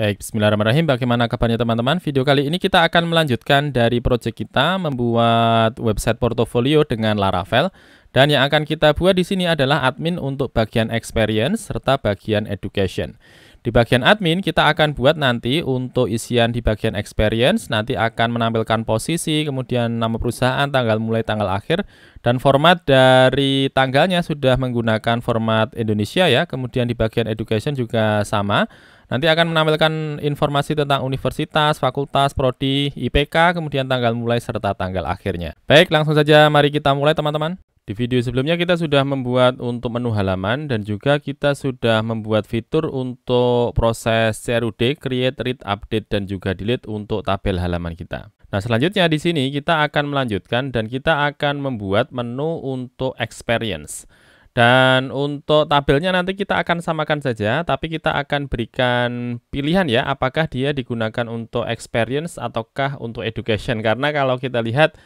Baik, bismillahirrahmanirrahim. Bagaimana kabarnya teman-teman? Video kali ini kita akan melanjutkan dari proyek kita membuat website portofolio dengan Laravel. Dan yang akan kita buat di sini adalah admin untuk bagian experience serta bagian education. Di bagian admin kita akan buat nanti untuk isian di bagian experience, nanti akan menampilkan posisi, kemudian nama perusahaan, tanggal mulai, tanggal akhir, dan format dari tanggalnya sudah menggunakan format Indonesia ya. Kemudian di bagian education juga sama. Nanti akan menampilkan informasi tentang universitas, fakultas, prodi, IPK, kemudian tanggal mulai serta tanggal akhirnya. Baik, langsung saja mari kita mulai teman-teman. Di video sebelumnya kita sudah membuat untuk menu halaman dan juga kita sudah membuat fitur untuk proses CRUD, create, read, update, dan juga delete untuk tabel halaman kita. Nah, selanjutnya di sini kita akan melanjutkan dan kita akan membuat menu untuk experience. Dan untuk tabelnya nanti kita akan samakan saja, tapi kita akan berikan pilihan ya, apakah dia digunakan untuk experience ataukah untuk education. Karena kalau kita lihat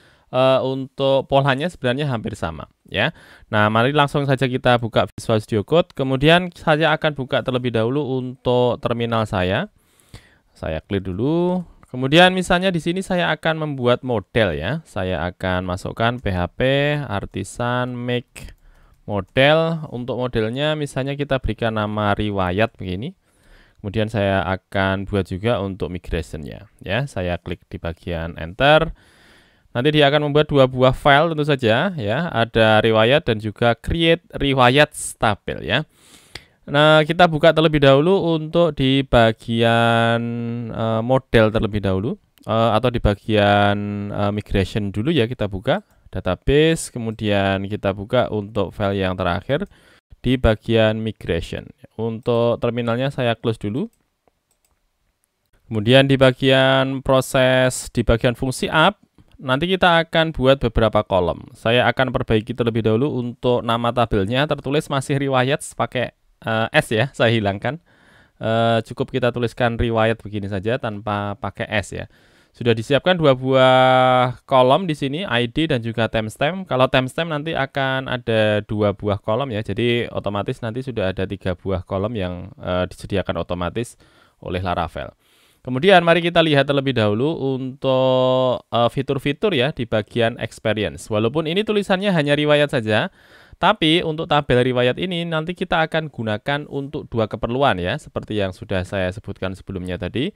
untuk polanya sebenarnya hampir sama ya. Nah, mari langsung saja kita buka Visual Studio Code. Kemudian saya akan buka terlebih dahulu untuk terminal saya. Saya clear dulu. Kemudian misalnya di sini saya akan membuat model ya. Saya akan masukkan PHP artisan make model. Untuk modelnya misalnya kita berikan nama riwayat begini. Kemudian saya akan buat juga untuk migration-nya ya. Saya klik di bagian enter. Nanti dia akan membuat dua buah file tentu saja ya. Ada riwayat dan juga create riwayat tabel ya. Nah, kita buka terlebih dahulu untuk di bagian model terlebih dahulu atau di bagian migration dulu ya, kita buka database, kemudian kita buka untuk file yang terakhir di bagian migration. Untuk terminalnya saya close dulu. Kemudian di bagian proses, di bagian fungsi up, nanti kita akan buat beberapa kolom. Saya akan perbaiki terlebih dahulu untuk nama tabelnya tertulis masih riwayat pakai S ya, saya hilangkan. Cukup kita tuliskan riwayat begini saja tanpa pakai S ya. Sudah disiapkan dua buah kolom di sini, ID dan juga timestamp. Kalau timestamp nanti akan ada dua buah kolom ya, jadi otomatis nanti sudah ada 3 buah kolom yang disediakan otomatis oleh Laravel. Kemudian mari kita lihat terlebih dahulu untuk fitur-fitur ya di bagian experience. Walaupun ini tulisannya hanya riwayat saja, tapi untuk tabel riwayat ini nanti kita akan gunakan untuk 2 keperluan ya, seperti yang sudah saya sebutkan sebelumnya tadi.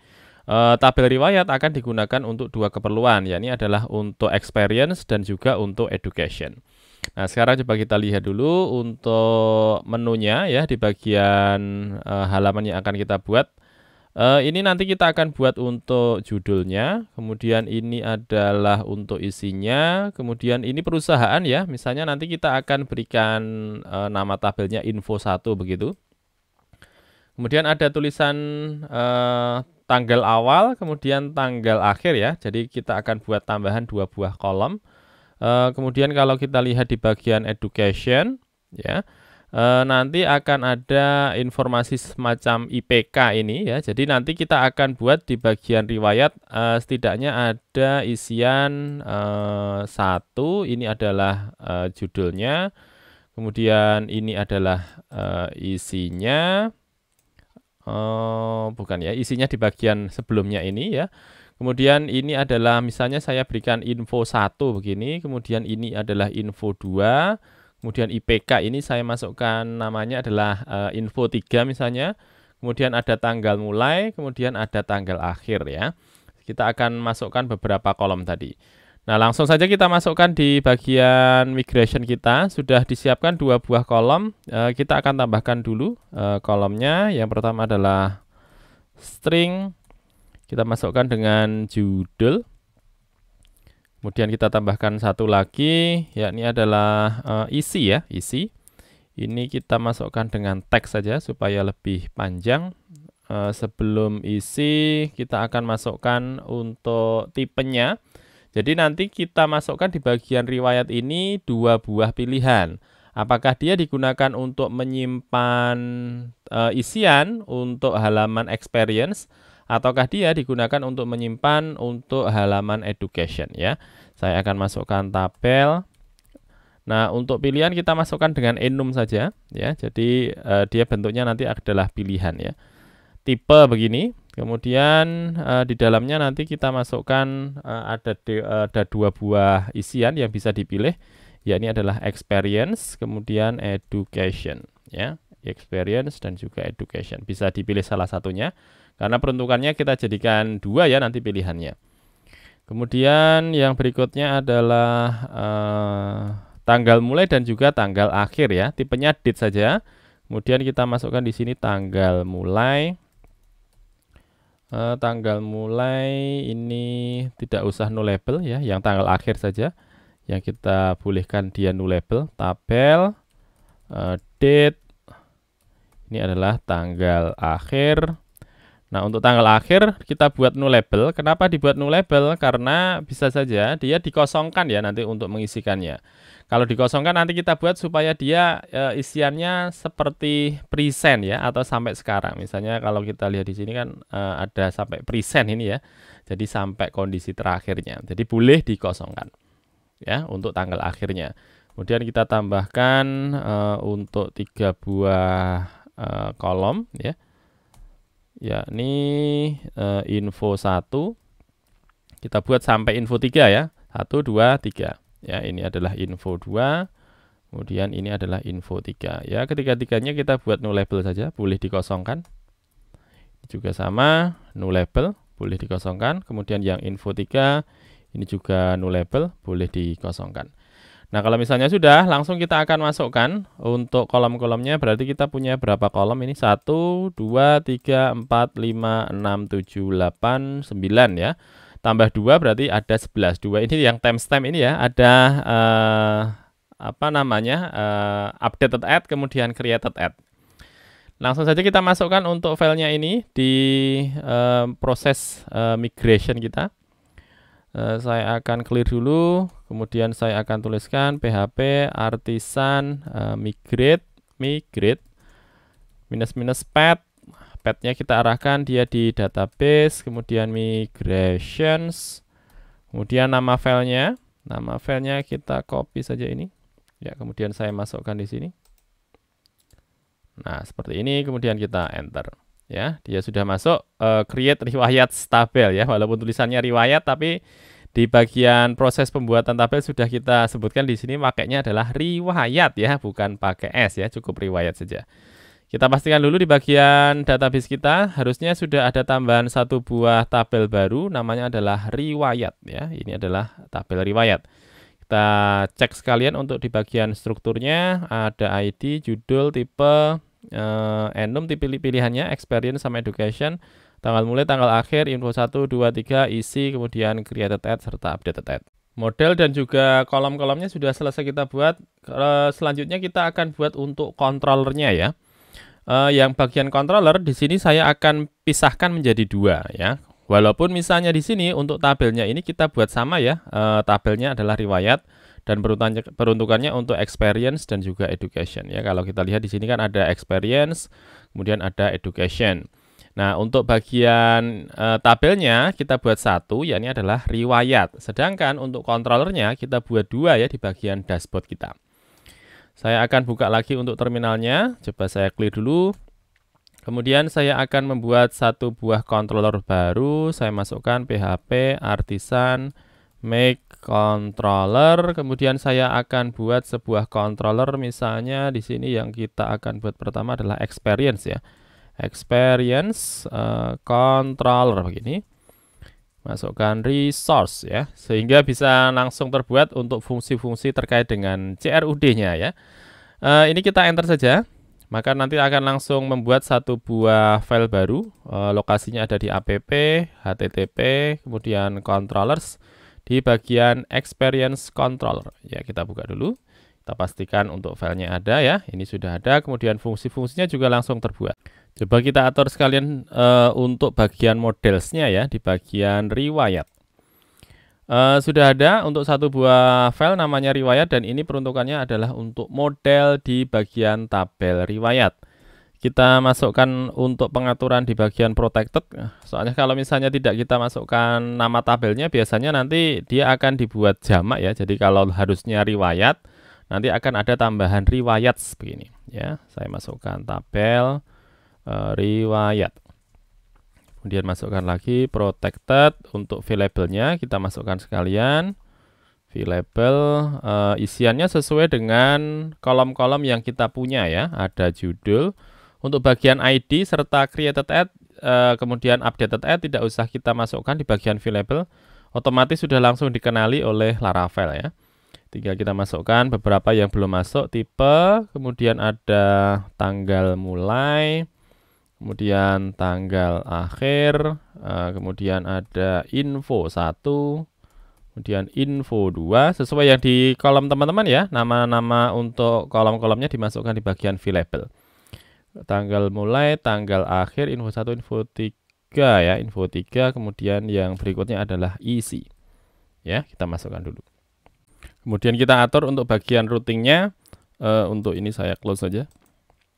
Tabel riwayat akan digunakan untuk 2 keperluan, yakni adalah untuk experience dan juga untuk education. Nah, sekarang coba kita lihat dulu untuk menunya ya di bagian halaman yang akan kita buat. Ini nanti kita akan buat untuk judulnya, kemudian ini adalah untuk isinya, kemudian ini perusahaan ya, misalnya nanti kita akan berikan nama tabelnya info1 begitu. Kemudian ada tulisan tanggal awal, kemudian tanggal akhir ya, jadi kita akan buat tambahan 2 buah kolom. Kemudian kalau kita lihat di bagian education ya, nanti akan ada informasi semacam IPK ini ya. Jadi nanti kita akan buat di bagian riwayat setidaknya ada isian 1, ini adalah judulnya. Kemudian ini adalah isinya. Bukan ya, isinya di bagian sebelumnya ini ya. Kemudian ini adalah misalnya saya berikan info 1 begini, kemudian ini adalah info 2. Kemudian IPK ini saya masukkan namanya adalah info 3 misalnya. Kemudian ada tanggal mulai, kemudian ada tanggal akhir ya. Kita akan masukkan beberapa kolom tadi. Nah, langsung saja kita masukkan di bagian migration kita. Sudah disiapkan 2 buah kolom. Kita akan tambahkan dulu kolomnya. Yang pertama adalah string. Kita masukkan dengan judul. Kemudian kita tambahkan satu lagi, yakni adalah isi ya, isi. Ini kita masukkan dengan teks saja supaya lebih panjang. Sebelum isi, kita akan masukkan untuk tipenya. Jadi nanti kita masukkan di bagian riwayat ini 2 buah pilihan. Apakah dia digunakan untuk menyimpan isian untuk halaman experience, ataukah dia digunakan untuk menyimpan untuk halaman education ya. Saya akan masukkan tabel. Nah, untuk pilihan kita masukkan dengan enum saja ya. Jadi dia bentuknya nanti adalah pilihan ya. Tipe begini. Kemudian di dalamnya nanti kita masukkan ada 2 buah isian yang bisa dipilih, yakni adalah experience kemudian education ya. Experience dan juga education bisa dipilih salah satunya karena peruntukannya kita jadikan 2 ya nanti pilihannya. Kemudian yang berikutnya adalah tanggal mulai dan juga tanggal akhir ya. Tipenya date saja. Kemudian kita masukkan di sini tanggal mulai. Tanggal mulai ini tidak usah nullable ya, yang tanggal akhir saja yang kita bolehkan dia nullable. Tabel date ini adalah tanggal akhir. Nah, untuk tanggal akhir kita buat nullable. Kenapa dibuat nullable? Karena bisa saja dia dikosongkan ya nanti untuk mengisikannya. Kalau dikosongkan nanti kita buat supaya dia isiannya seperti present ya atau sampai sekarang. Misalnya kalau kita lihat di sini kan ada sampai present ini ya. Jadi sampai kondisi terakhirnya. Jadi boleh dikosongkan ya untuk tanggal akhirnya. Kemudian kita tambahkan untuk 3 buah kolom ya. Yakni info 1 kita buat sampai info 3 ya. 1 2 3. Ya, ini adalah info 2. Kemudian ini adalah info 3. Ya, ketiga-tiganya kita buat nullable saja, boleh dikosongkan. Ini juga sama, nullable, boleh dikosongkan. Kemudian yang info 3 ini juga nullable, boleh dikosongkan. Nah, kalau misalnya sudah, langsung kita akan masukkan untuk kolom-kolomnya. Berarti kita punya berapa kolom ini? 1, 2, 3, 4, 5, 6, 7, 8, 9 ya. Tambah 2 berarti ada 11. 2 ini yang timestamp ini ya. Ada apa namanya? Updated add, kemudian created add. Langsung saja kita masukkan untuk filenya ini di proses migration kita. Saya akan clear dulu, kemudian saya akan tuliskan php artisan migrate --path. Pathnya kita arahkan dia di database, kemudian migrations, kemudian nama filenya kita copy saja ini ya, kemudian saya masukkan di sini. Nah, seperti ini, kemudian kita enter ya, dia sudah masuk create riwayat tabel ya, walaupun tulisannya riwayat tapi di bagian proses pembuatan tabel sudah kita sebutkan di sini pakainya adalah riwayat ya, bukan pakai S ya, cukup riwayat saja. Kita pastikan dulu di bagian database kita harusnya sudah ada tambahan 1 buah tabel baru, namanya adalah riwayat ya. Ini adalah tabel riwayat. Kita cek sekalian untuk di bagian strukturnya ada ID, judul, tipe, enum pilihannya, experience sama education, tanggal mulai, tanggal akhir, info 1, 2, 3, isi, kemudian created add serta updated add. Model dan juga kolom-kolomnya sudah selesai kita buat. Selanjutnya kita akan buat untuk controllernya ya. Yang bagian controller di sini saya akan pisahkan menjadi 2 ya. Walaupun misalnya di sini untuk tabelnya ini kita buat sama ya. Tabelnya adalah riwayat dan peruntukannya untuk experience dan juga education ya. Kalau kita lihat di sini kan ada experience, kemudian ada education. Nah, untuk bagian tabelnya kita buat 1, yakni adalah riwayat. Sedangkan untuk controllernya kita buat 2 ya di bagian dashboard kita. Saya akan buka lagi untuk terminalnya. Coba saya clear dulu. Kemudian saya akan membuat 1 buah controller baru. Saya masukkan php artisan make controller. Kemudian saya akan buat sebuah controller, misalnya di sini yang kita akan buat pertama adalah experience ya. Experience controller begini. Masukkan resource ya, sehingga bisa langsung terbuat untuk fungsi-fungsi terkait dengan CRUD-nya ya. Ini kita enter saja, maka nanti akan langsung membuat 1 buah file baru. Lokasinya ada di app, http, kemudian controllers di bagian experience controller. Ya, kita buka dulu. Kita pastikan untuk filenya ada ya. Ini sudah ada, kemudian fungsi-fungsinya juga langsung terbuat. Coba kita atur sekalian untuk bagian modelsnya ya, di bagian riwayat. Sudah ada untuk 1 buah file namanya riwayat, dan ini peruntukannya adalah untuk model di bagian tabel riwayat. Kita masukkan untuk pengaturan di bagian protected, soalnya kalau misalnya tidak kita masukkan nama tabelnya, biasanya nanti dia akan dibuat jamak ya. Jadi kalau harusnya riwayat, nanti akan ada tambahan riwayat begini ya. Saya masukkan tabel riwayat. Kemudian masukkan lagi protected. Untuk v-labelnya kita masukkan sekalian. V-label isiannya sesuai dengan kolom-kolom yang kita punya ya. Ada judul. Untuk bagian ID serta created ad, kemudian updated ad tidak usah kita masukkan di bagian v-label. Otomatis sudah langsung dikenali oleh Laravel ya. Tinggal kita masukkan beberapa yang belum masuk, tipe, kemudian ada tanggal mulai, kemudian tanggal akhir, kemudian ada info 1, kemudian info 2, sesuai yang di kolom teman-teman ya. Nama-nama untuk kolom-kolomnya dimasukkan di bagian v-label. Tanggal mulai, tanggal akhir, info 1, info 3 ya, info 3, kemudian yang berikutnya adalah isi. Ya, kita masukkan dulu. Kemudian kita atur untuk bagian routingnya. Untuk ini saya close saja.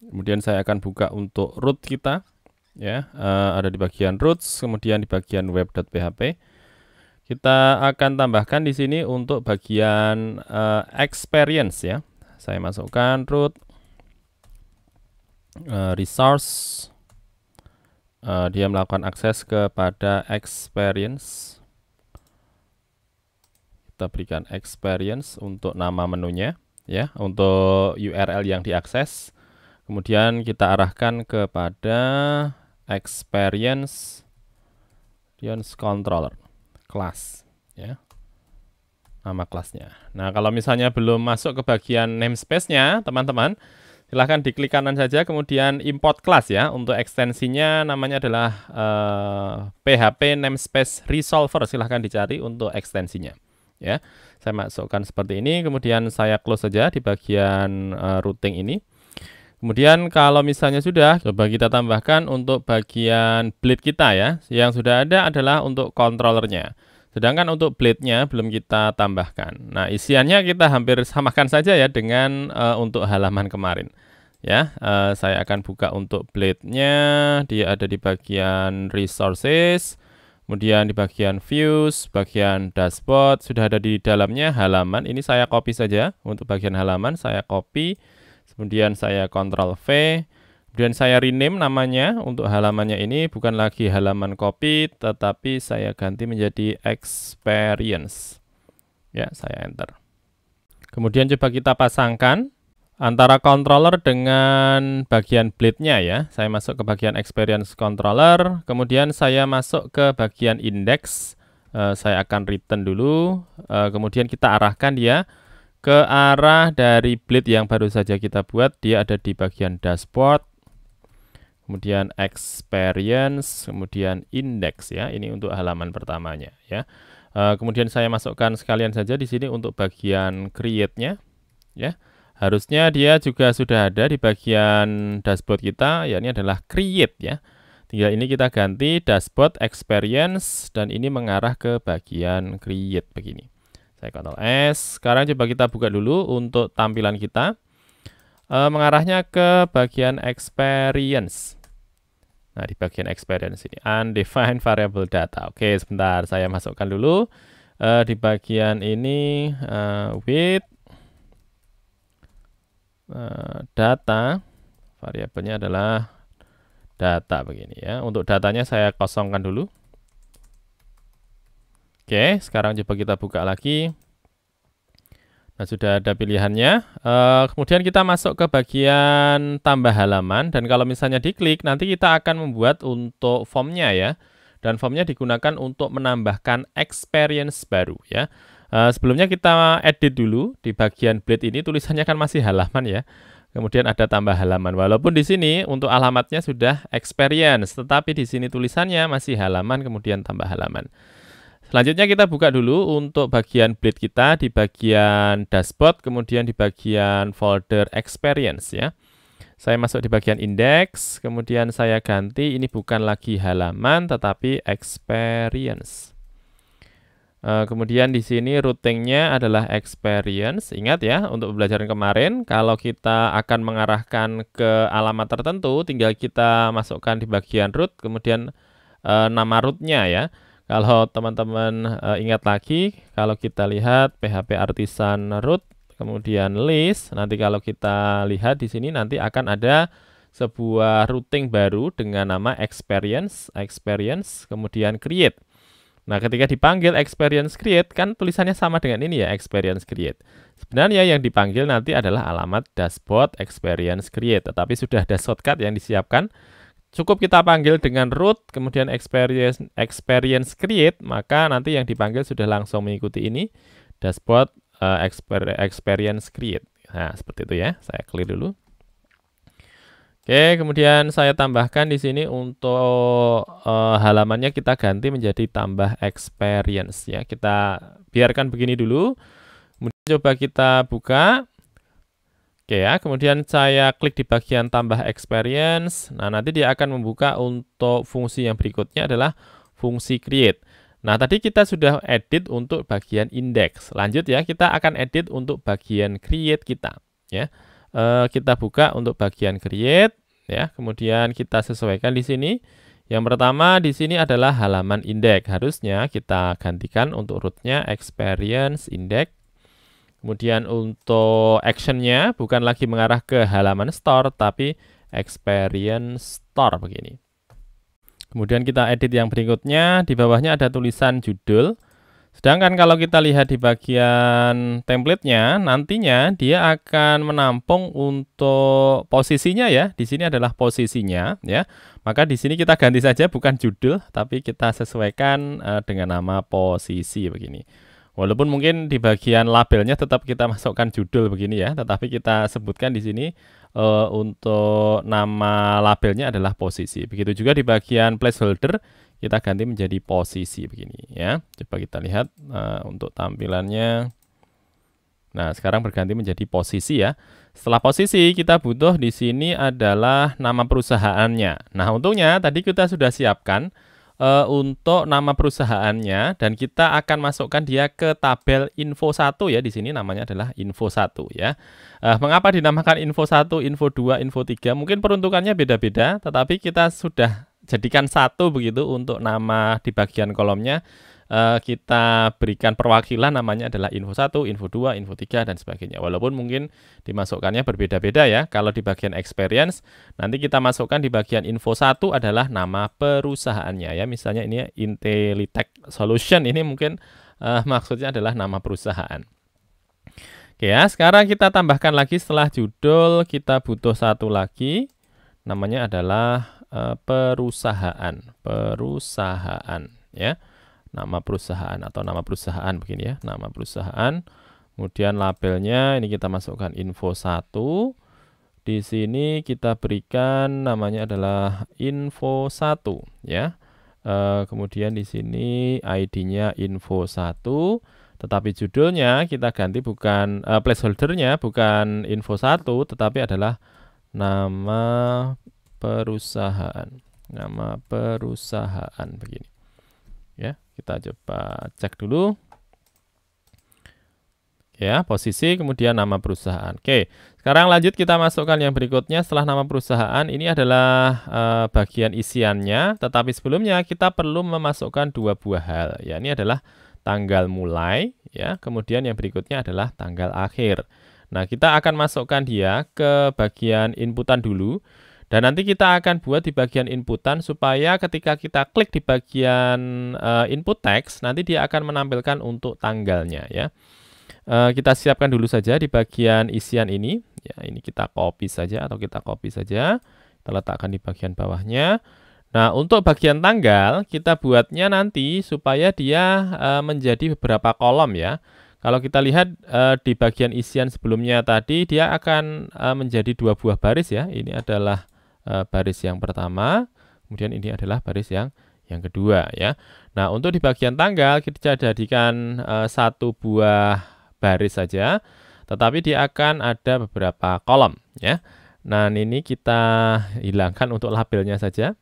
Kemudian saya akan buka untuk root kita. Ya, ada di bagian roots, kemudian di bagian web.php. Kita akan tambahkan di sini untuk bagian experience ya. Saya masukkan root resource, dia melakukan akses kepada experience. Kita berikan experience untuk nama menunya ya, untuk URL yang diakses. Kemudian kita arahkan kepada experience controller class ya, nama kelasnya. Nah, kalau misalnya belum masuk ke bagian namespace-nya teman-teman, silahkan diklik kanan saja, kemudian import class ya. Untuk ekstensinya namanya adalah PHP namespace resolver. Silahkan dicari untuk ekstensinya ya. Saya masukkan seperti ini, kemudian saya close saja di bagian routing ini. Kemudian kalau misalnya sudah, coba kita tambahkan untuk bagian blade kita ya. Yang sudah ada adalah untuk controllernya. Sedangkan untuk blade-nya belum kita tambahkan. Nah, isiannya kita hampir samakan saja ya dengan untuk halaman kemarin. Ya, saya akan buka untuk blade-nya. Dia ada di bagian resources, kemudian di bagian views, bagian dashboard, sudah ada di dalamnya halaman. Ini saya copy saja untuk bagian halaman, saya copy. Kemudian saya Ctrl V. Kemudian saya rename namanya untuk halamannya ini, bukan lagi halaman copy, tetapi saya ganti menjadi experience. Ya, saya enter. Kemudian coba kita pasangkan antara controller dengan bagian blade-nya ya. Saya masuk ke bagian experience controller, kemudian saya masuk ke bagian index. Saya akan return dulu, kemudian kita arahkan dia ke arah dari blade yang baru saja kita buat. Dia ada di bagian dashboard, kemudian experience, kemudian index ya. Ini untuk halaman pertamanya ya. Kemudian saya masukkan sekalian saja di sini untuk bagian create-nya ya. Harusnya dia juga sudah ada di bagian dashboard kita, ya ini adalah create ya. Tinggal ini kita ganti dashboard experience dan ini mengarah ke bagian create begini. Saya Ctrl S. Sekarang coba kita buka dulu untuk tampilan kita. Mengarahnya ke bagian experience. Nah, di bagian experience ini undefined variable data. Oke, sebentar saya masukkan dulu di bagian ini with data, variabelnya adalah data begini ya. Untuk datanya saya kosongkan dulu. Oke, sekarang coba kita buka lagi. Nah, sudah ada pilihannya. Kemudian kita masuk ke bagian tambah halaman, dan kalau misalnya diklik, nanti kita akan membuat untuk formnya ya. Dan formnya digunakan untuk menambahkan experience baru ya. Sebelumnya kita edit dulu di bagian blade ini, tulisannya kan masih halaman ya. Kemudian ada tambah halaman. Walaupun di sini untuk alamatnya sudah experience, tetapi di sini tulisannya masih halaman kemudian tambah halaman. Selanjutnya kita buka dulu untuk bagian blade kita di bagian dashboard, kemudian di bagian folder experience ya. Saya masuk di bagian index, kemudian saya ganti ini bukan lagi halaman tetapi experience. Kemudian di sini routingnya adalah experience. Ingat ya, untuk pembelajaran kemarin, kalau kita akan mengarahkan ke alamat tertentu, tinggal kita masukkan di bagian root, kemudian nama rootnya ya. Kalau teman-teman ingat lagi, kalau kita lihat PHP Artisan root, kemudian list, nanti kalau kita lihat di sini nanti akan ada sebuah routing baru dengan nama experience, kemudian create. Nah, ketika dipanggil experience create, kan tulisannya sama dengan ini ya, experience create. Sebenarnya yang dipanggil nanti adalah alamat dashboard experience create, tetapi sudah ada shortcut yang disiapkan. Cukup kita panggil dengan root, kemudian experience create, maka nanti yang dipanggil sudah langsung mengikuti ini, dashboard experience create. Nah, seperti itu ya, saya clear dulu. Oke, kemudian saya tambahkan di sini untuk halamannya kita ganti menjadi tambah experience ya. Kita biarkan begini dulu. Kemudian coba kita buka. Oke ya, kemudian saya klik di bagian tambah experience. Nah, nanti dia akan membuka untuk fungsi yang berikutnya adalah fungsi create. Nah, tadi kita sudah edit untuk bagian index. Lanjut ya, kita akan edit untuk bagian create kita ya. Kita buka untuk bagian create ya, kemudian kita sesuaikan di sini. Yang pertama di sini adalah halaman index. Harusnya kita gantikan untuk rootnya experience index. Kemudian untuk actionnya bukan lagi mengarah ke halaman store, tapi experience store begini. Kemudian kita edit yang berikutnya, di bawahnya ada tulisan judul. Sedangkan kalau kita lihat di bagian template-nya, nantinya dia akan menampung untuk posisinya ya. Di sini adalah posisinya ya. Maka di sini kita ganti saja bukan judul, tapi kita sesuaikan dengan nama posisi begini. Walaupun mungkin di bagian labelnya tetap kita masukkan judul begini ya, tetapi kita sebutkan di sini untuk nama labelnya adalah posisi. Begitu juga di bagian placeholder kita ganti menjadi posisi begini ya. Coba kita lihat untuk tampilannya. Nah, sekarang berganti menjadi posisi ya. Setelah posisi kita butuh di sini adalah nama perusahaannya. Nah, untungnya tadi kita sudah siapkan untuk nama perusahaannya dan kita akan masukkan dia ke tabel info 1 ya. Di sini namanya adalah info 1 ya. Mengapa dinamakan info 1, info 2, info 3? Mungkin peruntukannya beda-beda, tetapi kita sudah jadikan satu begitu untuk nama di bagian kolomnya. Kita berikan perwakilan namanya adalah info 1, info 2, info 3 dan sebagainya. Walaupun mungkin dimasukkannya berbeda-beda ya. Kalau di bagian experience nanti kita masukkan di bagian info 1 adalah nama perusahaannya ya. Misalnya ini Intelitech Solution, ini mungkin maksudnya adalah nama perusahaan. Oke ya, sekarang kita tambahkan lagi setelah judul kita butuh satu lagi. Namanya adalah perusahaan ya. Nama perusahaan atau nama perusahaan begini ya, nama perusahaan. Kemudian labelnya ini kita masukkan info 1. Di sini kita berikan namanya adalah info 1 ya. Kemudian di sini ID-nya info 1, tetapi judulnya kita ganti bukan placeholder-nya bukan info 1 tetapi adalah nama perusahaan. Nama perusahaan begini. Ya, kita coba cek dulu. Ya, posisi kemudian nama perusahaan. Oke, sekarang lanjut kita masukkan yang berikutnya setelah nama perusahaan. Ini adalah bagian isiannya, tetapi sebelumnya kita perlu memasukkan dua buah hal. Ya, ini adalah tanggal mulai, ya. Kemudian yang berikutnya adalah tanggal akhir. Nah, kita akan masukkan dia ke bagian inputan dulu. Dan nanti kita akan buat di bagian inputan supaya ketika kita klik di bagian input text, nanti dia akan menampilkan untuk tanggalnya ya. Kita siapkan dulu saja di bagian isian ini. Ya, ini kita copy saja atau kita copy saja. Kita letakkan di bagian bawahnya. Nah, untuk bagian tanggal kita buatnya nanti supaya dia menjadi beberapa kolom ya. Kalau kita lihat di bagian isian sebelumnya tadi dia akan menjadi dua buah baris ya. Ini adalah baris yang pertama, kemudian ini adalah baris yang kedua ya. Nah, untuk di bagian tanggal kita jadikan satu buah baris saja, tetapi dia akan ada beberapa kolom ya. Nah, ini kita hilangkan untuk labelnya saja.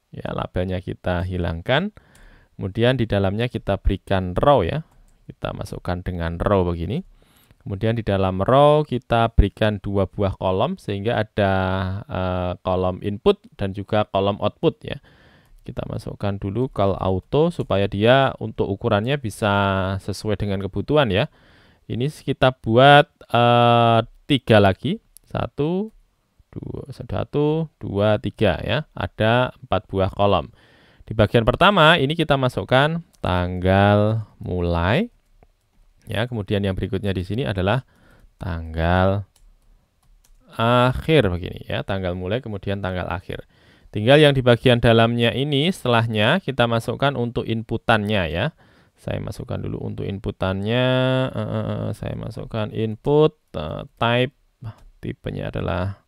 Ya, labelnya kita hilangkan. Kemudian di dalamnya kita berikan row ya. Kita masukkan dengan row begini. Kemudian di dalam row kita berikan dua buah kolom sehingga ada kolom input dan juga kolom output ya. Kita masukkan dulu call auto supaya dia untuk ukurannya bisa sesuai dengan kebutuhan ya. Ini kita buat 3 lagi. 1, 1, 2, 3 ya. Ada 4 buah kolom. Di bagian pertama ini kita masukkan tanggal mulai. Ya, kemudian yang berikutnya di sini adalah tanggal akhir begini ya, tanggal mulai kemudian tanggal akhir. Tinggal yang di bagian dalamnya ini setelahnya kita masukkan untuk inputannya ya. Saya masukkan dulu untuk inputannya. Saya masukkan input type, tipenya adalah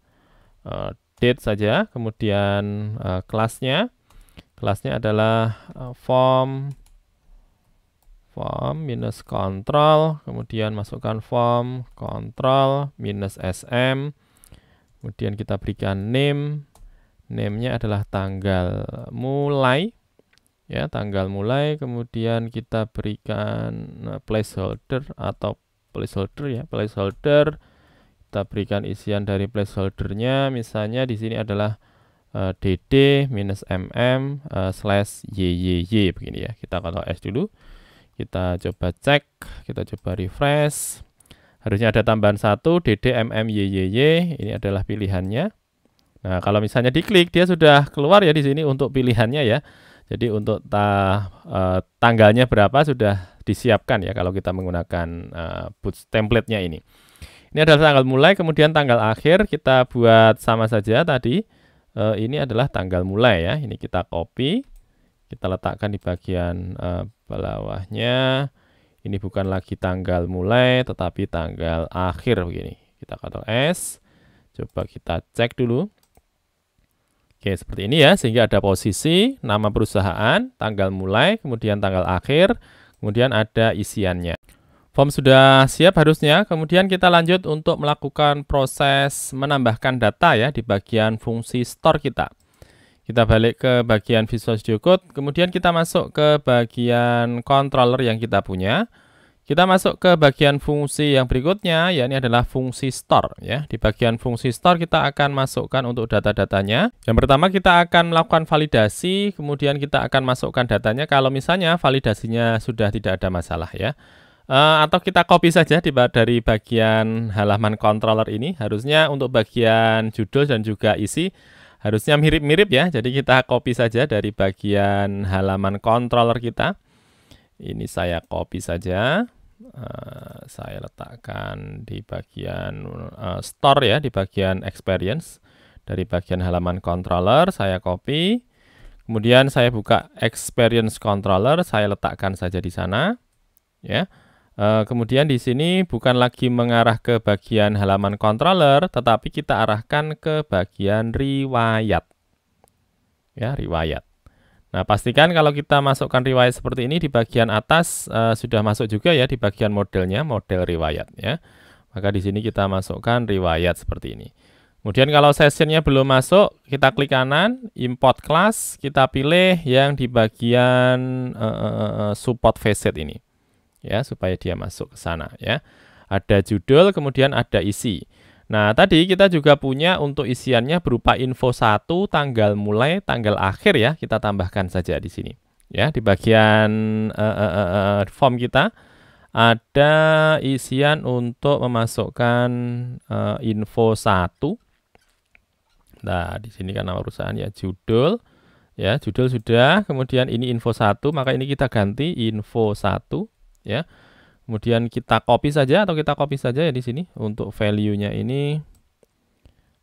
date saja. Kemudian kelasnya adalah form minus control. Kemudian masukkan form control minus sm. Kemudian kita berikan name. Name-nya adalah tanggal mulai. Ya, tanggal mulai, kemudian kita berikan placeholder atau placeholder ya, placeholder. Kita berikan isian dari placeholdernya, misalnya di sini adalah dd minus mm slash yyyy begini ya. Kita Ctrl S dulu. Kita coba cek, kita coba refresh. Harusnya ada tambahan 1 dd mm yyyy, ini adalah pilihannya. Nah, kalau misalnya diklik dia sudah keluar ya di sini untuk pilihannya ya. Jadi untuk tanggalnya berapa sudah disiapkan ya kalau kita menggunakan template-nya ini. Ini adalah tanggal mulai, kemudian tanggal akhir kita buat sama saja tadi. Ini adalah tanggal mulai ya. Ini kita copy, kita letakkan di bagian bawahnya. Ini bukan lagi tanggal mulai, tetapi tanggal akhir begini. Kita Ctrl S, coba kita cek dulu. Oke, seperti ini ya, sehingga ada posisi, nama perusahaan, tanggal mulai, kemudian tanggal akhir, kemudian ada isiannya. Form sudah siap harusnya, kemudian kita lanjut untuk melakukan proses menambahkan data ya di bagian fungsi store kita. Kita balik ke bagian Visual Studio Code, kemudian kita masuk ke bagian controller yang kita punya. Kita masuk ke bagian fungsi yang berikutnya, yakni adalah fungsi store. Ya. Di bagian fungsi store kita akan masukkan untuk data-datanya. Yang pertama kita akan melakukan validasi, kemudian kita akan masukkan datanya kalau misalnya validasinya sudah tidak ada masalah ya. Atau kita copy saja dari bagian halaman controller ini. Harusnya untuk bagian judul dan juga isi harusnya mirip-mirip ya. Jadi kita copy saja dari bagian halaman controller kita. Ini saya copy saja. Saya letakkan di bagian store ya, di bagian experience. Dari bagian halaman controller saya copy. Kemudian saya buka experience controller, saya letakkan saja di sana. Ya. Kemudian di sini bukan lagi mengarah ke bagian halaman controller, tetapi kita arahkan ke bagian riwayat. Ya, riwayat. Nah, pastikan kalau kita masukkan riwayat seperti ini di bagian atas sudah masuk juga ya di bagian modelnya, model riwayat ya. Maka di sini kita masukkan riwayat seperti ini. Kemudian kalau sessionnya belum masuk, kita klik kanan, import class, kita pilih yang di bagian support facet ini. Ya, supaya dia masuk ke sana ya. Ada judul, kemudian ada isi. Nah, tadi kita juga punya untuk isiannya berupa info 1, tanggal mulai, tanggal akhir ya. Kita tambahkan saja di sini. Ya, di bagian form kita ada isian untuk memasukkan info 1. Nah, di sini kan nama perusahaan ya, judul. Ya, judul sudah, kemudian ini info 1, maka ini kita ganti info 1 ya. Kemudian kita copy saja atau kita copy saja ya di sini untuk value-nya ini.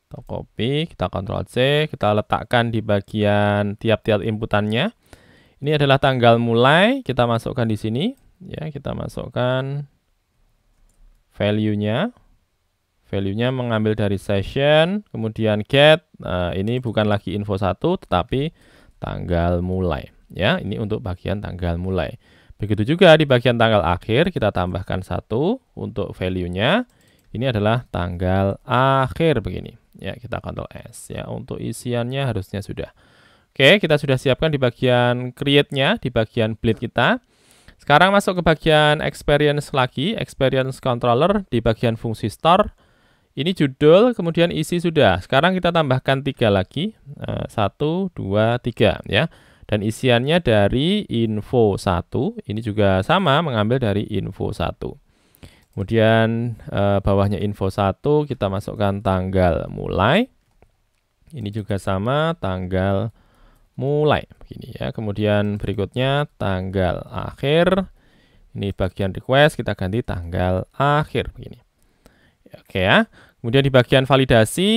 Kita copy, kita Ctrl C, kita letakkan di bagian tiap-tiap inputannya. Ini adalah tanggal mulai, kita masukkan di sini ya, kita masukkan value-nya. Value-nya mengambil dari session, kemudian get. Nah, ini bukan lagi info 1 tetapi tanggal mulai ya. Ini untuk bagian tanggal mulai. Begitu juga di bagian tanggal akhir, kita tambahkan 1 untuk value-nya. Ini adalah tanggal akhir begini. Ya, kita Ctrl S ya. Untuk isiannya harusnya sudah. Oke, kita sudah siapkan di bagian create-nya, di bagian bleed kita. Sekarang masuk ke bagian experience lagi, experience controller di bagian fungsi store. Ini judul, kemudian isi sudah. Sekarang kita tambahkan 3 lagi. 1, 2, 3 ya. Dan isiannya dari info 1, ini juga sama mengambil dari info 1. Kemudian bawahnya info 1 kita masukkan tanggal mulai. Ini juga sama, tanggal mulai begini ya. Kemudian berikutnya tanggal akhir. Ini bagian request, kita ganti tanggal akhir begini. Oke ya. Kemudian di bagian validasi,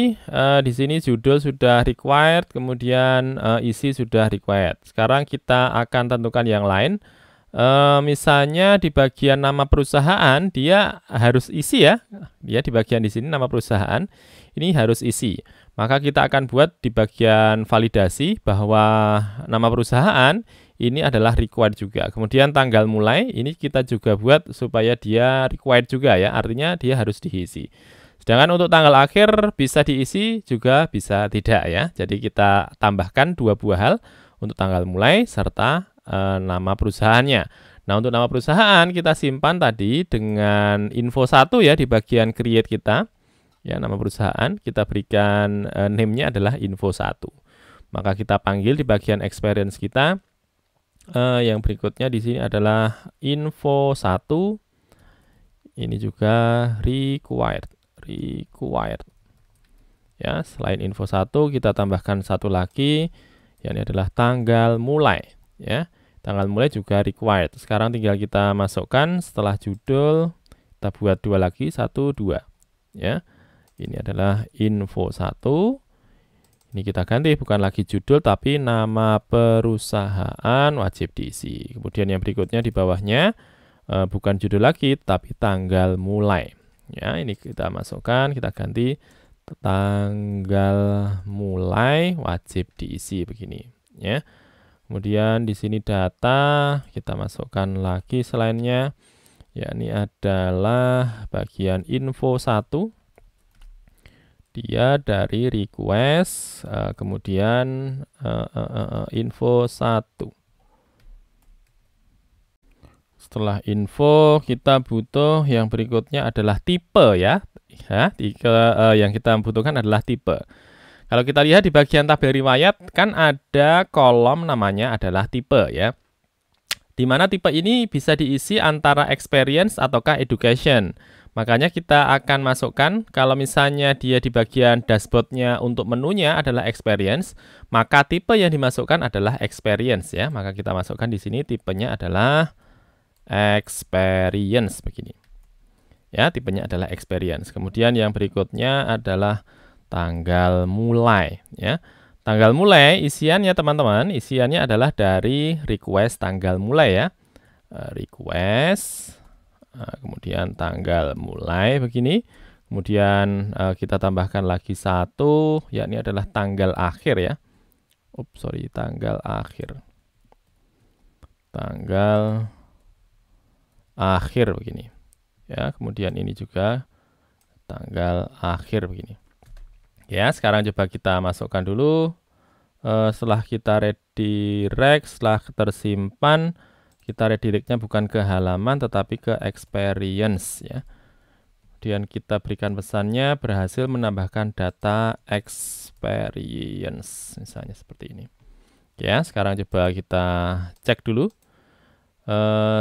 di sini judul sudah required, kemudian isi sudah required. Sekarang kita akan tentukan yang lain. Misalnya di bagian nama perusahaan dia harus isi ya. Dia di bagian di sini nama perusahaan ini harus isi. Maka kita akan buat di bagian validasi bahwa nama perusahaan ini adalah required juga. Kemudian tanggal mulai ini kita juga buat supaya dia required juga ya. Artinya dia harus diisi. Sedangkan untuk tanggal akhir bisa diisi juga bisa tidak ya. Jadi kita tambahkan dua buah hal untuk tanggal mulai serta nama perusahaannya. Nah, untuk nama perusahaan kita simpan tadi dengan info 1 ya di bagian create kita. Ya, nama perusahaan kita berikan name-nya adalah info 1. Maka kita panggil di bagian experience kita. Yang berikutnya di sini adalah info 1. Ini juga required. Ya, selain info 1 kita tambahkan satu lagi, yakni adalah tanggal mulai ya. Tanggal mulai juga required. Sekarang tinggal kita masukkan setelah judul, kita buat dua lagi, 1 2 ya. Ini adalah info 1. Ini kita ganti bukan lagi judul tapi nama perusahaan wajib diisi. Kemudian yang berikutnya di bawahnya bukan judul lagi tapi tanggal mulai. Ya, ini kita masukkan, kita ganti tanggal mulai wajib diisi begini ya. Kemudian di sini data kita masukkan lagi selainnya, yakni adalah bagian info 1. Dia dari request, kemudian info 1. Setelah info kita butuh yang berikutnya adalah tipe ya. Yang kita butuhkan adalah tipe. Kalau kita lihat di bagian tabel riwayat kan ada kolom namanya adalah tipe ya. Di mana tipe ini bisa diisi antara experience ataukah education. Makanya kita akan masukkan kalau misalnya dia di bagian dashboardnya untuk menunya adalah experience, maka tipe yang dimasukkan adalah experience ya. Maka kita masukkan di sini tipenya adalah experience begini. Ya, tipenya adalah experience. Kemudian yang berikutnya adalah tanggal mulai ya. Tanggal mulai isiannya teman-teman, isiannya adalah dari request tanggal mulai ya. Request kemudian tanggal mulai begini. Kemudian kita tambahkan lagi satu, yakni adalah tanggal akhir ya. Tanggal akhir. Tanggal akhir begini. Ya, kemudian ini juga tanggal akhir begini. Ya, sekarang coba kita masukkan dulu. Setelah kita redirect, setelah tersimpan, kita redirectnya bukan ke halaman tetapi ke experience ya. Kemudian kita berikan pesannya berhasil menambahkan data experience, misalnya seperti ini. Ya, sekarang coba kita cek dulu.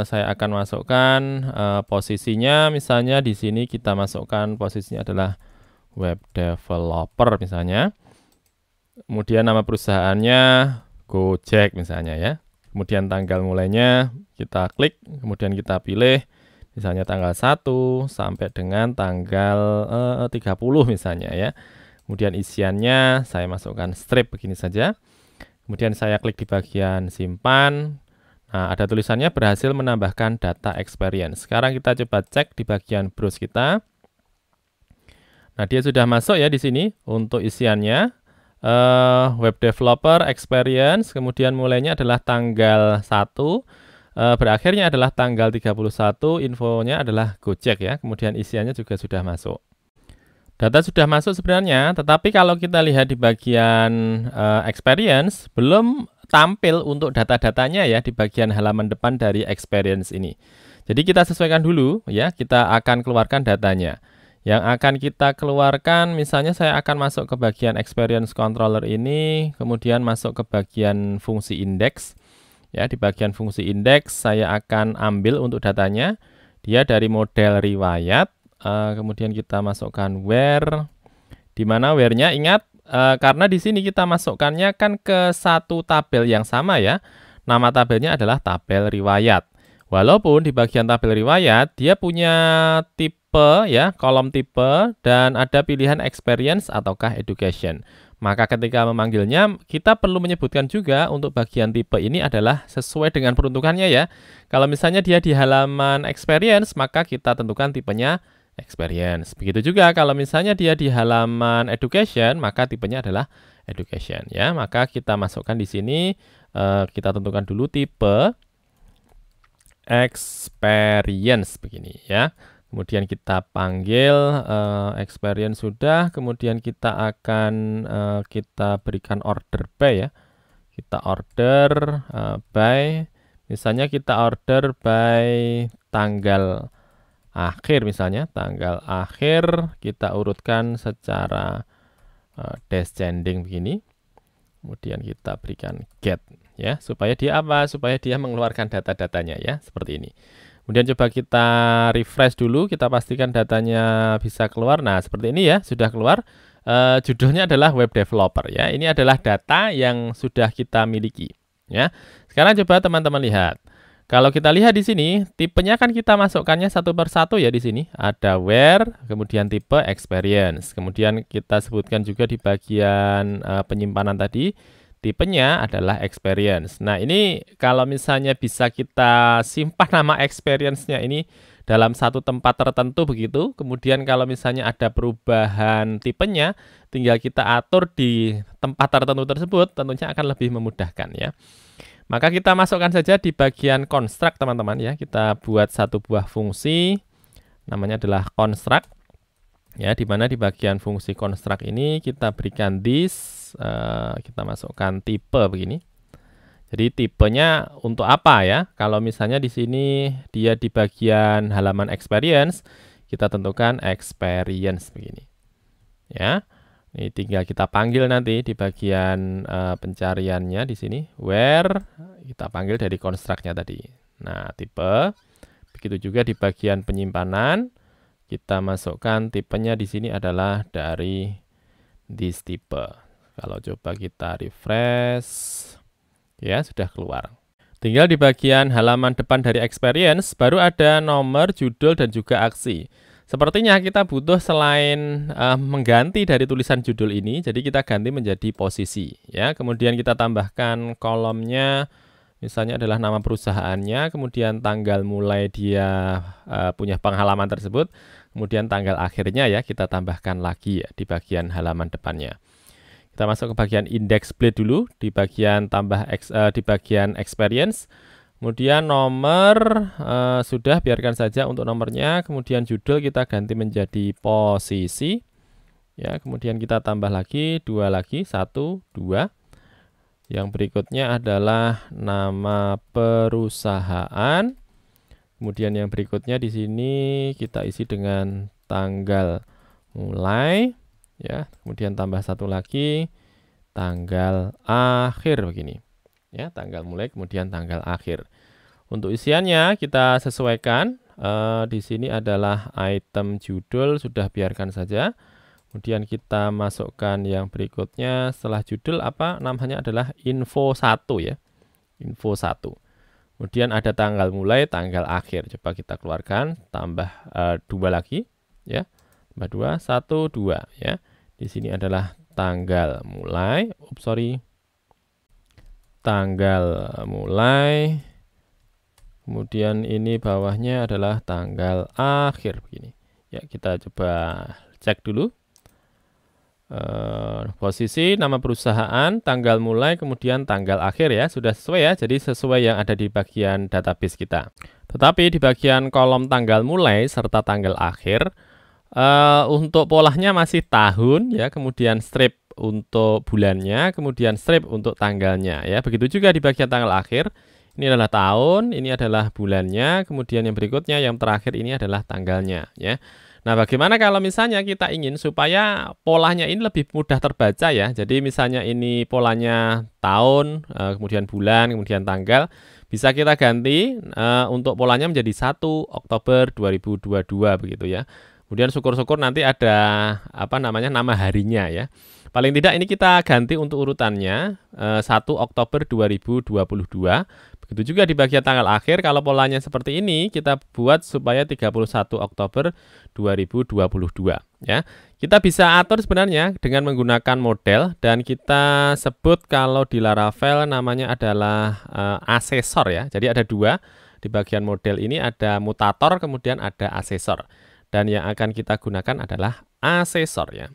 Saya akan masukkan posisinya, misalnya di sini kita masukkan posisinya adalah web developer misalnya. Kemudian nama perusahaannya Gojek misalnya ya. Kemudian tanggal mulainya kita klik, kemudian kita pilih misalnya tanggal 1 sampai dengan tanggal 30 misalnya ya. Kemudian isiannya saya masukkan strip begini saja. Kemudian saya klik di bagian simpan. Nah, ada tulisannya berhasil menambahkan data experience. Sekarang kita coba cek di bagian browse kita. Nah, dia sudah masuk ya di sini untuk isiannya. Web developer experience, kemudian mulainya adalah tanggal 1, berakhirnya adalah tanggal 31, infonya adalah Gojek ya. Kemudian isiannya juga sudah masuk. Data sudah masuk sebenarnya, tetapi kalau kita lihat di bagian experience, belum tampil untuk data-datanya ya di bagian halaman depan dari experience ini. Jadi kita sesuaikan dulu ya, kita akan keluarkan datanya. Yang akan kita keluarkan, misalnya saya akan masuk ke bagian experience controller ini, kemudian masuk ke bagian fungsi index. Ya, di bagian fungsi index saya akan ambil untuk datanya. Dia dari model riwayat, kemudian kita masukkan where, di mana where-nya ingat karena di sini kita masukkannya kan ke satu tabel yang sama ya. Nama tabelnya adalah tabel riwayat. Walaupun di bagian tabel riwayat dia punya tipe ya, kolom tipe dan ada pilihan experience ataukah education. Maka ketika memanggilnya kita perlu menyebutkan juga untuk bagian tipe ini adalah sesuai dengan peruntukannya ya. Kalau misalnya dia di halaman experience, maka kita tentukan tipenya experience. Begitu juga kalau misalnya dia di halaman education, maka tipenya adalah education ya. Maka kita masukkan di sini, kita tentukan dulu tipe experience begini ya. Kemudian kita panggil experience sudah, kemudian kita akan kita berikan order by ya. Kita order by, misalnya kita order by tanggal akhir, misalnya tanggal akhir kita urutkan secara descending begini. Kemudian kita berikan get ya, supaya dia apa? Supaya dia mengeluarkan data-datanya ya, seperti ini. Kemudian coba kita refresh dulu, kita pastikan datanya bisa keluar. Nah, seperti ini ya, sudah keluar. Judulnya adalah web developer ya. Ini adalah data yang sudah kita miliki ya. Sekarang coba teman-teman lihat. Kalau kita lihat di sini, tipenya kan kita masukkannya satu persatu ya di sini. Ada where, kemudian tipe experience. Kemudian kita sebutkan juga di bagian penyimpanan tadi, tipenya adalah experience. Nah, ini kalau misalnya bisa kita simpan nama experience-nya ini dalam satu tempat tertentu begitu. Kemudian kalau misalnya ada perubahan tipenya, tinggal kita atur di tempat tertentu tersebut, tentunya akan lebih memudahkan ya. Maka kita masukkan saja di bagian construct teman-teman ya. Kita buat satu buah fungsi, namanya adalah construct. Ya, di mana di bagian fungsi construct ini kita berikan this, kita masukkan tipe begini. Jadi tipenya untuk apa ya? Kalau misalnya di sini dia di bagian halaman experience, kita tentukan experience begini. Ya, ini tinggal kita panggil nanti di bagian pencariannya di sini where, kita panggil dari construct-nya tadi. Nah, tipe. Begitu juga di bagian penyimpanan. Kita masukkan tipenya di sini adalah dari this tipe. Kalau coba kita refresh, ya sudah keluar. Tinggal di bagian halaman depan dari experience, baru ada nomor, judul, dan juga aksi. Sepertinya kita butuh selain mengganti dari tulisan judul ini, jadi kita ganti menjadi posisi. Ya, kemudian kita tambahkan kolomnya, misalnya adalah nama perusahaannya, kemudian tanggal mulai dia punya penghalaman tersebut. Kemudian tanggal akhirnya ya kita tambahkan lagi ya di bagian halaman depannya. Kita masuk ke bagian index split dulu di bagian di bagian experience. Kemudian nomor sudah, biarkan saja untuk nomornya. Kemudian judul kita ganti menjadi posisi. Ya, kemudian kita tambah lagi 2 lagi, 1, 2. Yang berikutnya adalah nama perusahaan. Kemudian yang berikutnya di sini kita isi dengan tanggal mulai, ya. Kemudian tambah 1 lagi, tanggal akhir begini, ya. Tanggal mulai, kemudian tanggal akhir. Untuk isiannya kita sesuaikan. Di sini adalah item judul, sudah biarkan saja. Kemudian kita masukkan yang berikutnya setelah judul apa namanya adalah info 1 ya, info 1. Kemudian ada tanggal mulai, tanggal akhir. Coba kita keluarkan, tambah 2 lagi, ya. Tambah 2, 1, 2, ya. Di sini adalah tanggal mulai, tanggal mulai. Kemudian ini bawahnya adalah tanggal akhir begini. Ya, kita coba cek dulu. Posisi, nama perusahaan, tanggal mulai, kemudian tanggal akhir ya, sudah sesuai ya, jadi sesuai yang ada di bagian database kita. Tetapi di bagian kolom tanggal mulai serta tanggal akhir, untuk polanya masih tahun ya, kemudian strip untuk bulannya, kemudian strip untuk tanggalnya ya. Begitu juga di bagian tanggal akhir, ini adalah tahun, ini adalah bulannya, kemudian yang berikutnya yang terakhir ini adalah tanggalnya ya. Nah, bagaimana kalau misalnya kita ingin supaya polanya ini lebih mudah terbaca ya. Jadi misalnya ini polanya tahun, kemudian bulan, kemudian tanggal, bisa kita ganti untuk polanya menjadi 1 Oktober 2022 begitu ya. Kemudian syukur-syukur nanti ada nama harinya ya. Paling tidak ini kita ganti untuk urutannya 1 Oktober 2022. Begitu juga di bagian tanggal akhir, kalau polanya seperti ini kita buat supaya 31 Oktober 2022 ya. Kita bisa atur sebenarnya dengan menggunakan model, dan kita sebut kalau di Laravel namanya adalah asesor ya. Jadi ada dua, di bagian model ini ada mutator, kemudian ada asesor. Dan yang akan kita gunakan adalah asesor ya.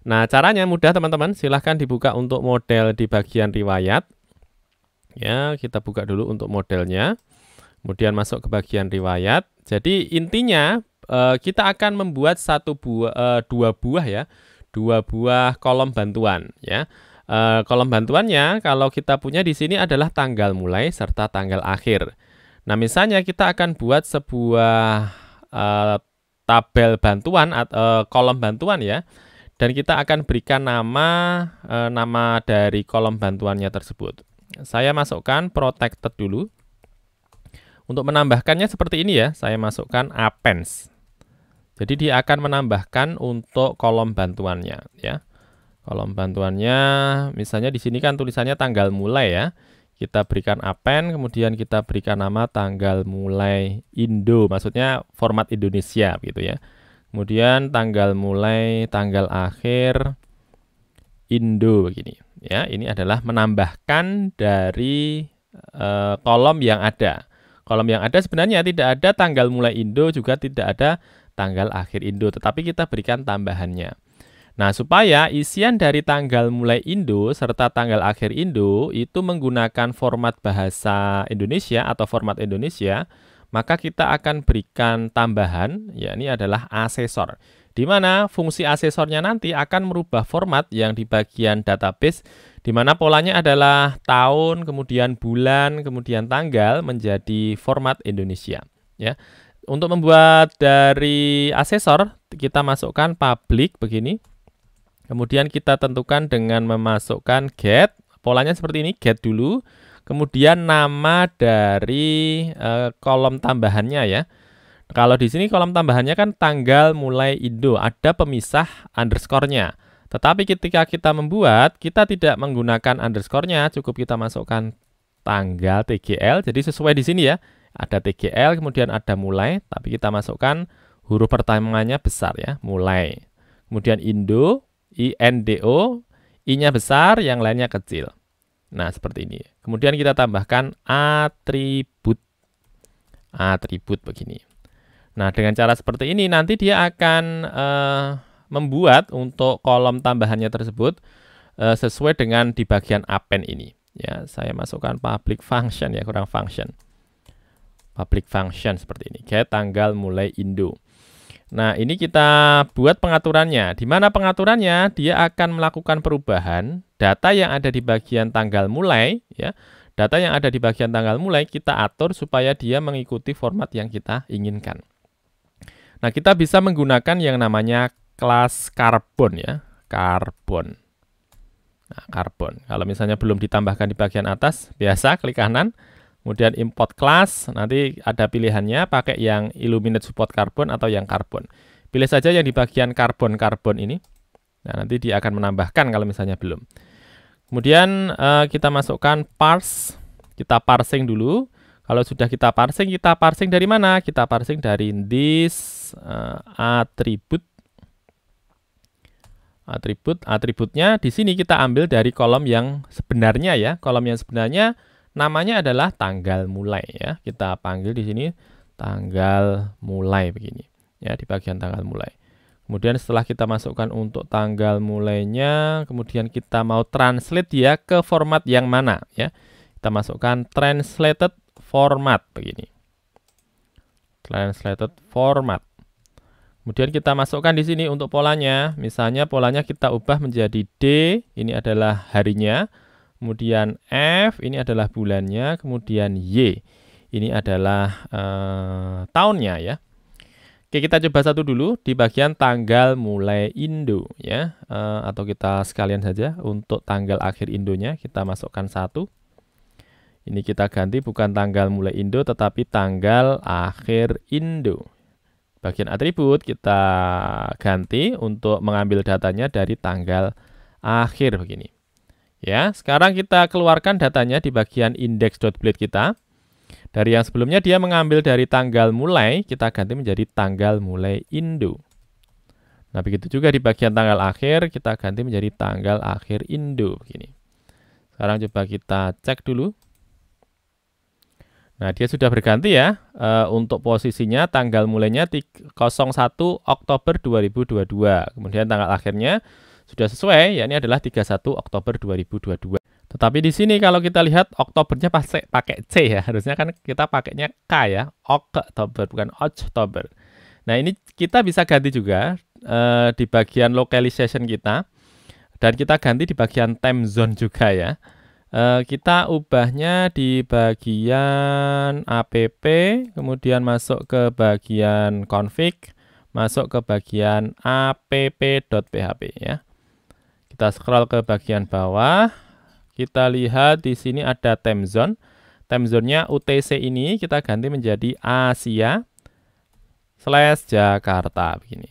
Nah, caranya mudah teman-teman, silahkan dibuka untuk model di bagian riwayat. Ya, kita buka dulu untuk modelnya. Kemudian masuk ke bagian riwayat. Jadi intinya kita akan membuat dua buah kolom bantuan ya. Kolom bantuannya kalau kita punya di sini adalah tanggal mulai serta tanggal akhir. Nah, misalnya kita akan buat sebuah tabel bantuan atau kolom bantuan ya. Dan kita akan berikan nama dari kolom bantuannya tersebut. Saya masukkan protected dulu. Untuk menambahkannya seperti ini ya, saya masukkan appends. Jadi dia akan menambahkan untuk kolom bantuannya ya. Kolom bantuannya misalnya di sini kan tulisannya tanggal mulai ya. Kita berikan append, kemudian kita berikan nama tanggal mulai Indo, maksudnya format Indonesia gitu ya. Kemudian tanggal mulai, tanggal akhir Indo begini. Ya, ini adalah menambahkan dari kolom yang ada. Kolom yang ada sebenarnya tidak ada tanggal mulai Indo, juga tidak ada tanggal akhir Indo, tetapi kita berikan tambahannya. Nah, supaya isian dari tanggal mulai Indo serta tanggal akhir Indo itu menggunakan format bahasa Indonesia atau format Indonesia, maka kita akan berikan tambahan, ya ini adalah asesor. Di mana fungsi asesornya nanti akan merubah format yang di bagian database, di mana polanya adalah tahun, kemudian bulan, kemudian tanggal menjadi format Indonesia. Ya, untuk membuat dari asesor, kita masukkan public begini. Kemudian kita tentukan dengan memasukkan get, polanya seperti ini, get dulu. Kemudian nama dari kolom tambahannya ya. Kalau di sini kolom tambahannya kan tanggal mulai Indo, ada pemisah underscore-nya. Tetapi ketika kita membuat, kita tidak menggunakan underscore-nya, cukup kita masukkan tanggal TGL. Jadi sesuai di sini ya, ada TGL, kemudian ada mulai, tapi kita masukkan huruf pertamanya besar ya, mulai. Kemudian Indo, INDO, I-nya besar, yang lainnya kecil. Nah, seperti ini. Kemudian kita tambahkan atribut. Atribut begini. Nah, dengan cara seperti ini nanti dia akan membuat untuk kolom tambahannya tersebut sesuai dengan di bagian append ini. Ya, saya masukkan public function ya, kurang function. Public function seperti ini. Get tanggal mulai Indo. Nah, ini kita buat pengaturannya. Di mana pengaturannya? Dia akan melakukan perubahan data yang ada di bagian tanggal mulai, ya. Data yang ada di bagian tanggal mulai kita atur supaya dia mengikuti format yang kita inginkan. Nah, kita bisa menggunakan yang namanya kelas karbon ya, karbon. Nah, karbon. Kalau misalnya belum ditambahkan di bagian atas, biasa klik kanan. Kemudian import class, nanti ada pilihannya pakai yang Illuminate Support Carbon atau yang Carbon. Pilih saja yang di bagian Carbon ini. Nah, nanti dia akan menambahkan kalau misalnya belum. Kemudian kita masukkan parse, kita parsing dulu. Kalau sudah kita parsing dari mana? Kita parsing dari this attribute. Atributnya di sini kita ambil dari kolom yang sebenarnya ya. Kolom yang sebenarnya namanya adalah tanggal mulai ya. Kita panggil di sini tanggal mulai begini ya, di bagian tanggal mulai. Kemudian setelah kita masukkan untuk tanggal mulainya, kemudian kita mau translate dia ke format yang mana ya. Kita masukkan translated format begini. Translated format. Kemudian kita masukkan di sini untuk polanya. Misalnya polanya kita ubah menjadi D, ini adalah harinya. Kemudian F, ini adalah bulannya. Kemudian Y, ini adalah tahunnya ya. Oke, kita coba satu dulu di bagian tanggal mulai Indo ya. Atau kita sekalian saja untuk tanggal akhir Indonya kita masukkan 1. Ini kita ganti bukan tanggal mulai Indo tetapi tanggal akhir Indo. Bagian atribut kita ganti untuk mengambil datanya dari tanggal akhir begini. Ya, sekarang kita keluarkan datanya di bagian index.blade kita. Dari yang sebelumnya dia mengambil dari tanggal mulai, kita ganti menjadi tanggal mulai Indo. Nah, begitu juga di bagian tanggal akhir, kita ganti menjadi tanggal akhir Indo begini. Sekarang coba kita cek dulu. Nah, dia sudah berganti ya. Untuk posisinya tanggal mulainya 01 Oktober 2022. Kemudian tanggal akhirnya sudah sesuai, yakni adalah 31 Oktober 2022. Tetapi di sini kalau kita lihat Oktobernya pakai C ya. Harusnya kan kita pakainya K ya. Oktober bukan Oktober. Nah, ini kita bisa ganti juga di bagian localization kita. Dan kita ganti di bagian time zone juga ya. Kita ubahnya di bagian app, kemudian masuk ke bagian config, masuk ke bagian app.php ya. Kita scroll ke bagian bawah, kita lihat di sini ada time zone. Time zone-nya UTC ini kita ganti menjadi Asia/Jakarta begini.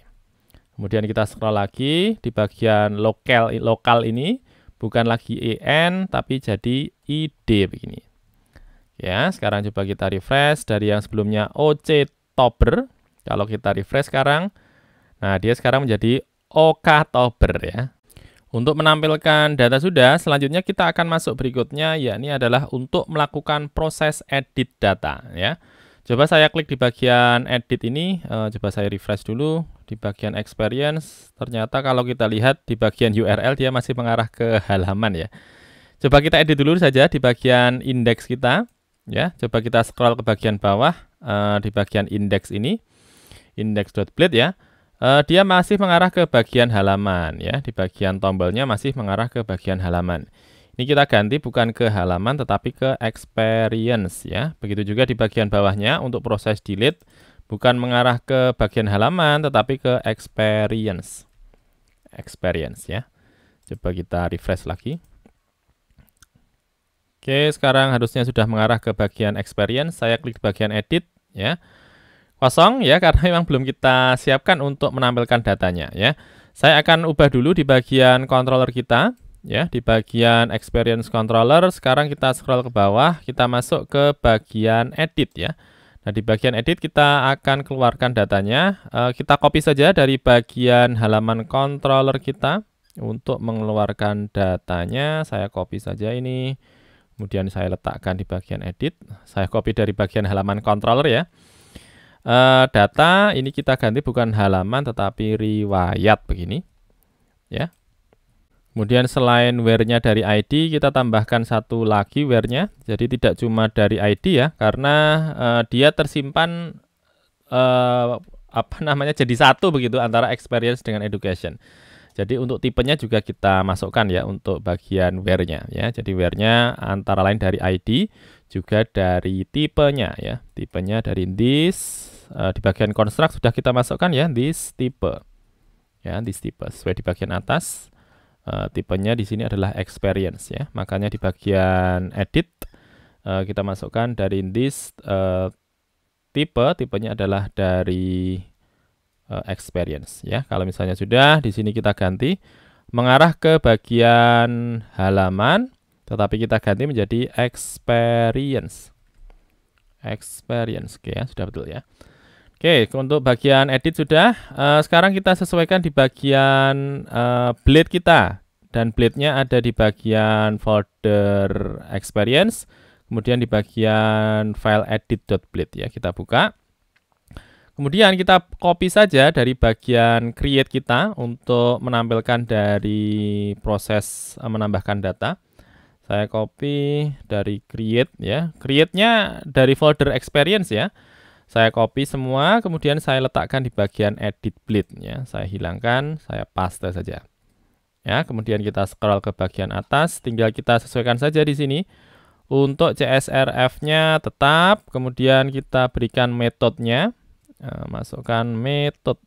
Kemudian kita scroll lagi di bagian lokal ini. Bukan lagi EN, tapi jadi ID begini. Ya, sekarang coba kita refresh dari yang sebelumnya Oktober. Kalau kita refresh sekarang, nah dia sekarang menjadi Oktober ya. Untuk menampilkan data sudah, selanjutnya kita akan masuk berikutnya, yakni adalah untuk melakukan proses edit data ya. Coba saya klik di bagian edit ini, coba saya refresh dulu di bagian experience. Ternyata kalau kita lihat di bagian URL dia masih mengarah ke halaman ya. Coba kita edit dulu saja di bagian index kita ya. Coba kita scroll ke bagian bawah di bagian index ini, index.blade ya. Dia masih mengarah ke bagian halaman ya. Di bagian tombolnya masih mengarah ke bagian halaman. Ini kita ganti bukan ke halaman tetapi ke experience ya. Begitu juga di bagian bawahnya untuk proses delete bukan mengarah ke bagian halaman tetapi ke experience. Experience ya. Coba kita refresh lagi. Oke, sekarang harusnya sudah mengarah ke bagian experience. Saya klik di bagian edit ya. Kosong ya karena memang belum kita siapkan untuk menampilkan datanya ya. Saya akan ubah dulu di bagian controller kita. Ya, di bagian experience controller, sekarang kita scroll ke bawah, kita masuk ke bagian edit ya. Nah, di bagian edit kita akan keluarkan datanya. Kita copy saja dari bagian halaman controller kita untuk mengeluarkan datanya. Saya copy saja ini, kemudian saya letakkan di bagian edit. Saya copy dari bagian halaman controller ya. Data ini kita ganti bukan halaman tetapi riwayat begini ya. Kemudian selain where-nya dari ID, kita tambahkan satu lagi where-nya. Jadi tidak cuma dari ID ya, karena dia tersimpan jadi satu begitu antara experience dengan education. Jadi untuk tipenya juga kita masukkan ya untuk bagian where-nya ya. Jadi where-nya antara lain dari ID, juga dari tipenya ya. Tipenya dari this, di bagian construct sudah kita masukkan ya, this type. Ya, this type sesuai di bagian atas. Tipenya di sini adalah experience ya. Makanya di bagian edit kita masukkan dari this tipenya adalah dari experience ya. Kalau misalnya sudah di sini kita ganti mengarah ke bagian halaman, tetapi kita ganti menjadi experience. Experience, oke ya, sudah betul ya. Oke, untuk bagian edit sudah. Sekarang kita sesuaikan di bagian blade kita. Dan blade-nya ada di bagian folder experience. Kemudian di bagian file edit.blade ya. Kita buka. Kemudian kita copy saja dari bagian create kita untuk menampilkan dari proses menambahkan data. Saya copy dari create ya. Create-nya dari folder experience ya. Saya copy semua, kemudian saya letakkan di bagian edit blade ya. Saya hilangkan, saya paste saja. Ya, kemudian kita scroll ke bagian atas, tinggal kita sesuaikan saja di sini. Untuk CSRF-nya tetap, kemudian kita berikan metodenya. Nah, masukkan metode.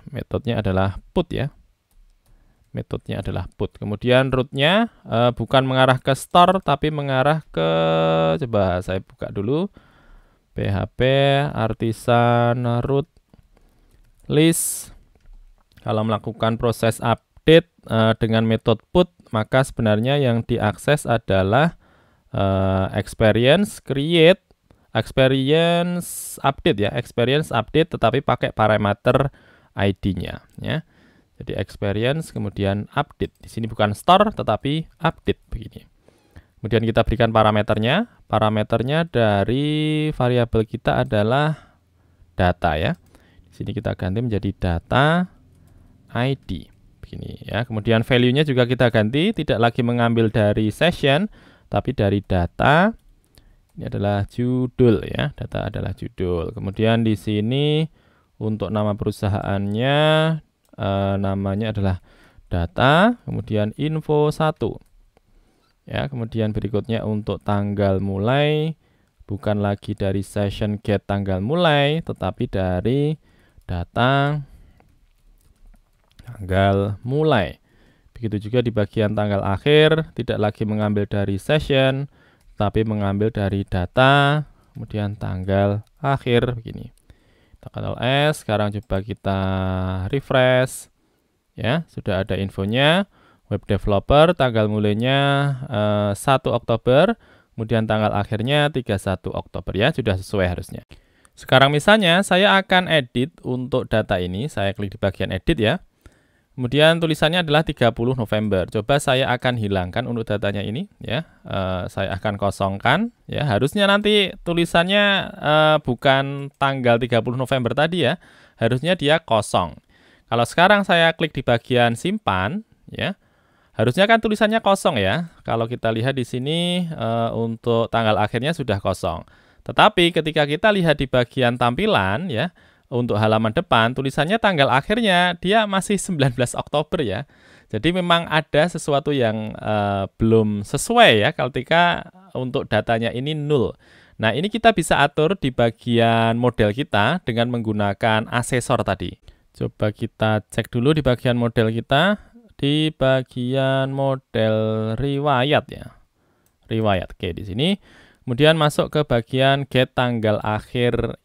Metodenya adalah put ya. Metodenya adalah put. Kemudian root-nya bukan mengarah ke store, tapi mengarah ke, coba saya buka dulu. PHP artisan root list. Kalau melakukan proses update dengan metode put, maka sebenarnya yang diakses adalah experience create, experience update ya, experience update tetapi pakai parameter ID-nya ya. Jadi experience kemudian update. Di sini bukan store tetapi update begini. Kemudian kita berikan parameternya. Parameternya dari variabel kita adalah data ya. Di sini kita ganti menjadi data ID begini ya. Kemudian value-nya juga kita ganti, tidak lagi mengambil dari session tapi dari data. Ini adalah judul ya. Data adalah judul. Kemudian di sini untuk nama perusahaannya namanya adalah data, kemudian info 1 ya. Kemudian berikutnya untuk tanggal mulai bukan lagi dari session get tanggal mulai tetapi dari data tanggal mulai. Begitu juga di bagian tanggal akhir, tidak lagi mengambil dari session tapi mengambil dari data kemudian tanggal akhir begini. Ctrl S, sekarang coba kita refresh ya, sudah ada infonya. Web developer tanggal mulainya 1 Oktober, kemudian tanggal akhirnya 31 Oktober ya, sudah sesuai harusnya. Sekarang misalnya saya akan edit untuk data ini, saya klik di bagian edit ya. Kemudian tulisannya adalah 30 November. Coba saya akan hilangkan untuk datanya ini ya. Saya akan kosongkan ya. Harusnya nanti tulisannya bukan tanggal 30 November tadi ya. Harusnya dia kosong. Kalau sekarang saya klik di bagian simpan ya. Harusnya kan tulisannya kosong ya. Kalau kita lihat di sini untuk tanggal akhirnya sudah kosong. Tetapi ketika kita lihat di bagian tampilan ya, untuk halaman depan, tulisannya tanggal akhirnya dia masih 19 Oktober ya. Jadi memang ada sesuatu yang belum sesuai ya ketika untuk datanya ini null. Nah, ini kita bisa atur di bagian model kita dengan menggunakan asesor tadi. Coba kita cek dulu di bagian model kita. Di bagian model riwayat ya. Riwayat. Oke, di sini. Kemudian masuk ke bagian get tanggal akhir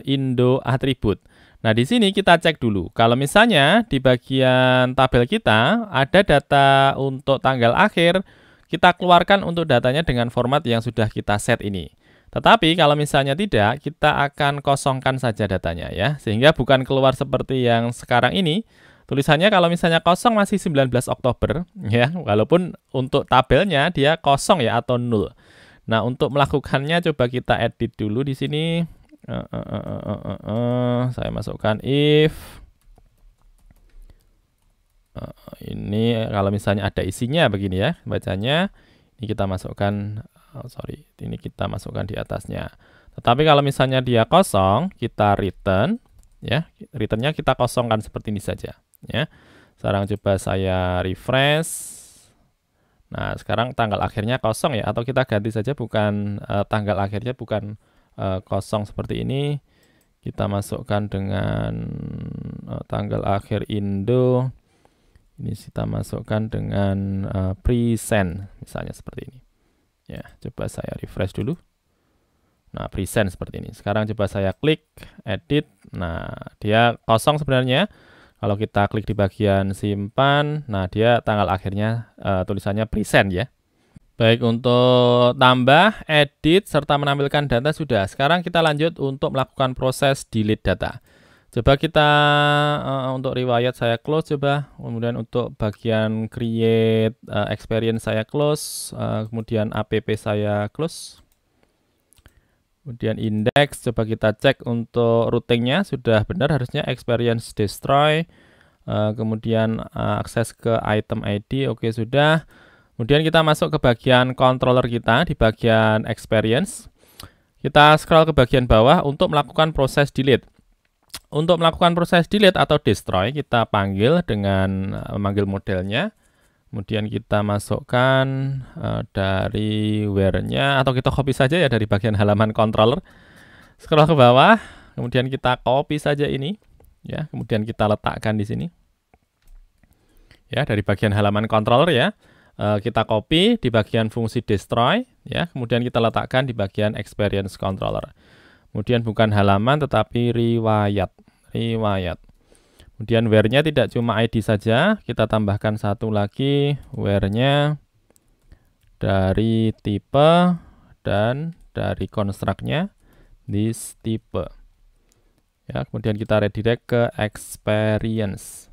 Indo atribut. Nah, di sini kita cek dulu. Kalau misalnya di bagian tabel kita ada data untuk tanggal akhir, kita keluarkan untuk datanya dengan format yang sudah kita set ini. Tetapi kalau misalnya tidak, kita akan kosongkan saja datanya ya. Sehingga bukan keluar seperti yang sekarang ini. Tulisannya kalau misalnya kosong masih 19 Oktober ya, walaupun untuk tabelnya dia kosong ya atau nol. Nah, untuk melakukannya coba kita edit dulu di sini. Saya masukkan if ini kalau misalnya ada isinya begini ya bacanya, ini kita masukkan ini kita masukkan di atasnya. Tetapi kalau misalnya dia kosong, kita return ya, returnnya kita kosongkan seperti ini saja ya. Sekarang coba saya refresh. Nah, sekarang tanggal akhirnya kosong ya, atau kita ganti saja bukan tanggal akhirnya bukan kosong seperti ini, kita masukkan dengan tanggal akhir Indo, ini kita masukkan dengan present misalnya seperti ini ya. Coba saya refresh dulu. Nah, present seperti ini. Sekarang coba saya klik edit. Nah, dia kosong sebenarnya. Kalau kita klik di bagian simpan, nah dia tanggal akhirnya tulisannya present ya. Baik, untuk tambah, edit, serta menampilkan data sudah. Sekarang kita lanjut untuk melakukan proses delete data. Coba kita untuk riwayat saya close coba. Kemudian untuk bagian create experience saya close. Kemudian app saya close. Kemudian index, coba kita cek untuk routingnya sudah benar, harusnya experience destroy. Kemudian akses ke item ID, oke sudah. Kemudian kita masuk ke bagian controller kita di bagian experience. Kita scroll ke bagian bawah untuk melakukan proses delete. Untuk melakukan proses delete atau destroy, kita panggil dengan memanggil modelnya. Kemudian kita masukkan dari where-nya atau kita copy saja ya dari bagian halaman controller. Scroll ke bawah, kemudian kita copy saja ini ya, kemudian kita letakkan di sini. Ya, dari bagian halaman controller ya. Kita copy di bagian fungsi destroy, ya, kemudian kita letakkan di bagian experience controller. Kemudian bukan halaman tetapi riwayat. Kemudian where-nya tidak cuma ID saja, kita tambahkan satu lagi where-nya dari tipe dan dari construct-nya this type. Ya, kemudian kita redirect ke experience.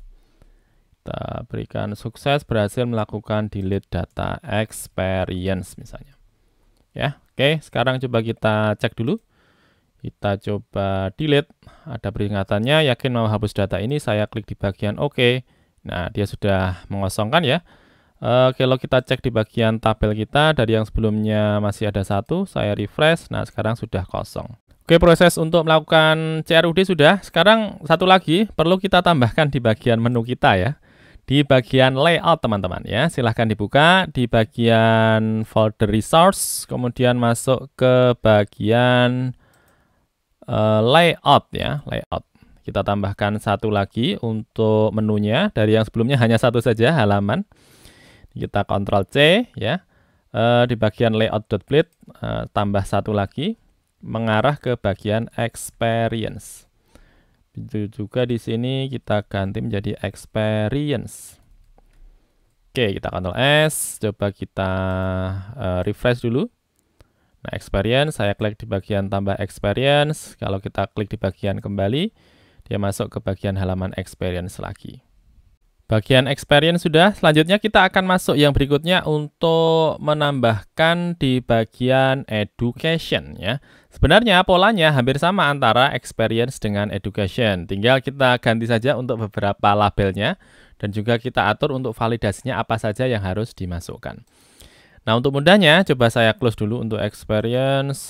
Kita berikan sukses berhasil melakukan delete data experience misalnya. Ya, oke, sekarang coba kita cek dulu. Kita coba delete, ada peringatannya, yakin mau hapus data ini, saya klik di bagian OK. Nah, dia sudah mengosongkan ya. Kalau kita cek di bagian tabel kita, dari yang sebelumnya masih ada 1, saya refresh, nah sekarang sudah kosong. Oke, proses untuk melakukan CRUD sudah. Sekarang satu lagi, perlu kita tambahkan di bagian menu kita ya. Di bagian layout teman-teman ya, silahkan dibuka di bagian folder resource, kemudian masuk ke bagian layout ya, layout. Kita tambahkan satu lagi untuk menunya, dari yang sebelumnya hanya satu saja, halaman. Kita Ctrl C ya, di bagian layout.blade tambah satu lagi, mengarah ke bagian experience. Itu juga di sini kita ganti menjadi experience. Oke, kita Ctrl S, coba kita refresh dulu. Nah, experience, saya klik di bagian tambah experience. Kalau kita klik di bagian kembali, dia masuk ke bagian halaman experience lagi. Bagian experience sudah, selanjutnya kita akan masuk yang berikutnya untuk menambahkan di bagian education ya. Sebenarnya polanya hampir sama antara experience dengan education, tinggal kita ganti saja untuk beberapa labelnya dan juga kita atur untuk validasinya apa saja yang harus dimasukkan. Nah, untuk mudahnya coba saya close dulu untuk experience,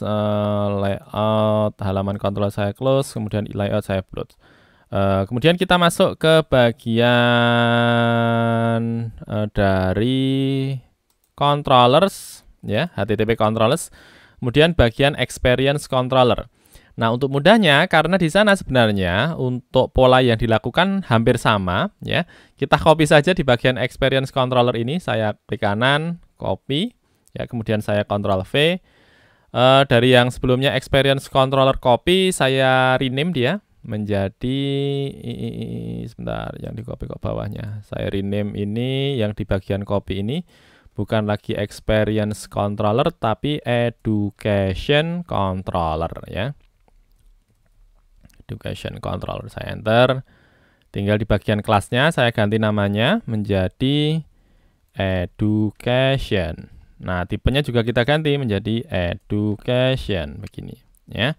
layout, halaman kontrol saya close, kemudian layout saya close. Kemudian kita masuk ke bagian dari controllers ya, HTTP controllers, kemudian bagian experience controller. Nah, untuk mudahnya karena di sana sebenarnya untuk pola yang dilakukan hampir sama ya. Kita copy saja di bagian experience controller ini, saya klik kanan, copy ya, kemudian saya Ctrl V. Dari yang sebelumnya experience controller copy, saya rename dia menjadi, sebentar, yang di copy kok bawahnya, saya rename ini yang di bagian copy ini bukan lagi experience controller tapi education controller ya, education controller. Saya enter, tinggal di bagian kelasnya saya ganti namanya menjadi education. Nah, tipenya juga kita ganti menjadi education begini ya.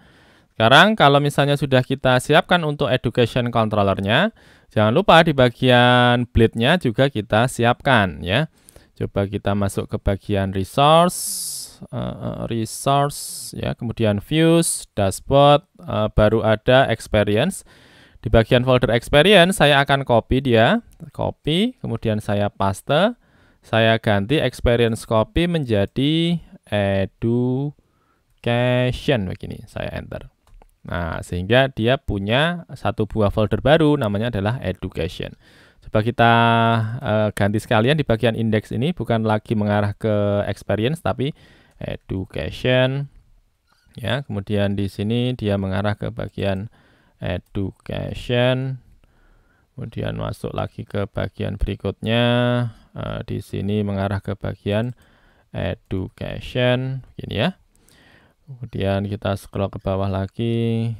Sekarang kalau misalnya sudah kita siapkan untuk education controllernya, jangan lupa di bagian blade-nya juga kita siapkan ya. Coba kita masuk ke bagian resource ya, kemudian views, dashboard, baru ada experience. Di bagian folder experience saya akan copy dia, copy, kemudian saya paste, saya ganti experience copy menjadi education begini, saya enter. Nah, sehingga dia punya satu buah folder baru namanya adalah education. Coba kita ganti sekalian di bagian index ini, bukan lagi mengarah ke experience tapi education ya. Kemudian di sini dia mengarah ke bagian education. Kemudian masuk lagi ke bagian berikutnya, di sini mengarah ke bagian education begini ya. Kemudian kita scroll ke bawah lagi.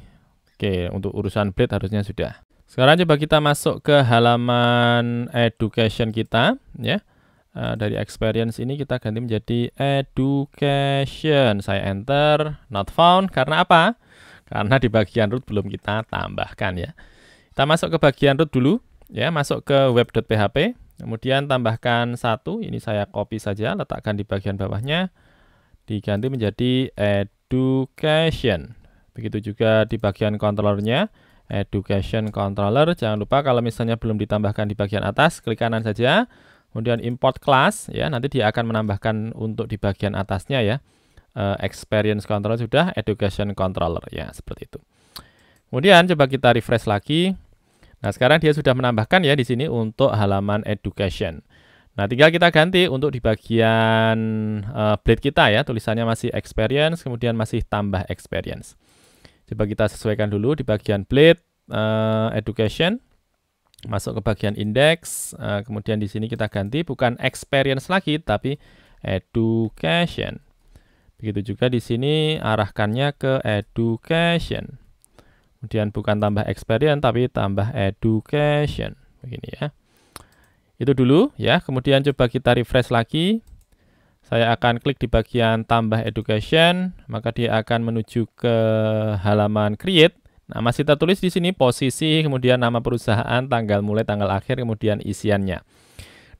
Oke, untuk urusan blade harusnya sudah. Sekarang coba kita masuk ke halaman education kita ya. Dari experience ini kita ganti menjadi education. Saya enter, not found. Karena apa? Karena di bagian root belum kita tambahkan ya. Kita masuk ke bagian root dulu ya, masuk ke web.php. Kemudian tambahkan satu, ini saya copy saja, letakkan di bagian bawahnya. Diganti menjadi education. Begitu juga di bagian controllernya, education controller. Jangan lupa kalau misalnya belum ditambahkan di bagian atas, klik kanan saja, kemudian import class ya, nanti dia akan menambahkan untuk di bagian atasnya ya. Experience controller sudah, education controller ya, seperti itu. Kemudian coba kita refresh lagi. Nah, sekarang dia sudah menambahkan ya di sini untuk halaman education. Nah, tinggal kita ganti untuk di bagian blade kita ya, tulisannya masih experience, kemudian masih tambah experience. Coba kita sesuaikan dulu di bagian blade, education, masuk ke bagian index, kemudian di sini kita ganti bukan experience lagi, tapi education. Begitu juga di sini arahkannya ke education. Kemudian bukan tambah experience, tapi tambah education. Begini ya. Itu dulu ya, kemudian coba kita refresh lagi. Saya akan klik di bagian tambah education, maka dia akan menuju ke halaman create. Nah, masih tertulis di sini posisi, kemudian nama perusahaan, tanggal mulai, tanggal akhir, kemudian isiannya.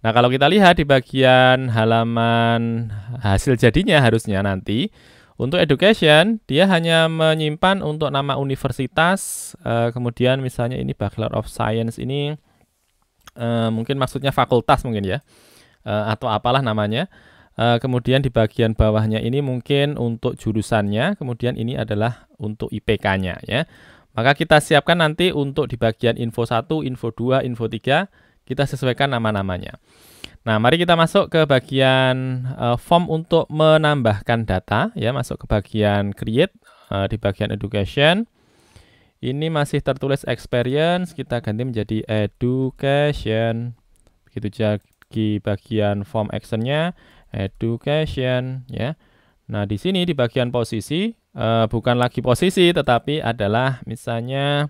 Nah, kalau kita lihat di bagian halaman hasil jadinya harusnya nanti untuk education dia hanya menyimpan untuk nama universitas, kemudian misalnya ini Bachelor of Science ini mungkin maksudnya fakultas mungkin ya, atau apalah namanya. Kemudian di bagian bawahnya ini mungkin untuk jurusannya, kemudian ini adalah untuk IPK-nya ya. Maka kita siapkan nanti untuk di bagian info 1, info 2, info 3, kita sesuaikan nama-namanya. Nah, mari kita masuk ke bagian form untuk menambahkan data ya, masuk ke bagian create, di bagian education. Ini masih tertulis experience, kita ganti menjadi education. Begitu juga di bagian form actionnya education ya. Nah, di sini di bagian posisi bukan lagi posisi tetapi adalah misalnya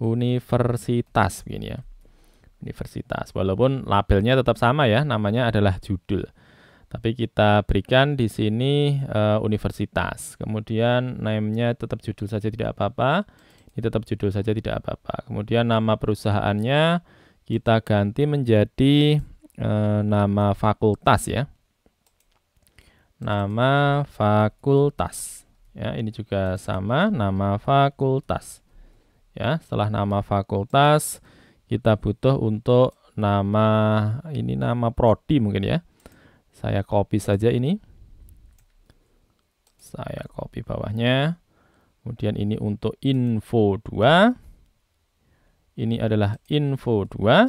universitas begini ya. Universitas, walaupun labelnya tetap sama ya, namanya adalah judul. Tapi kita berikan di sini universitas. Kemudian name-nya tetap judul saja tidak apa-apa. Ini tetap judul saja tidak apa-apa. Kemudian nama perusahaannya kita ganti menjadi nama fakultas ya. Nama fakultas. Ya, ini juga sama, nama fakultas. Ya, setelah nama fakultas kita butuh untuk nama, ini nama prodi mungkin ya. Saya copy saja ini. Saya copy bawahnya. Kemudian ini untuk info 2. Ini adalah info 2.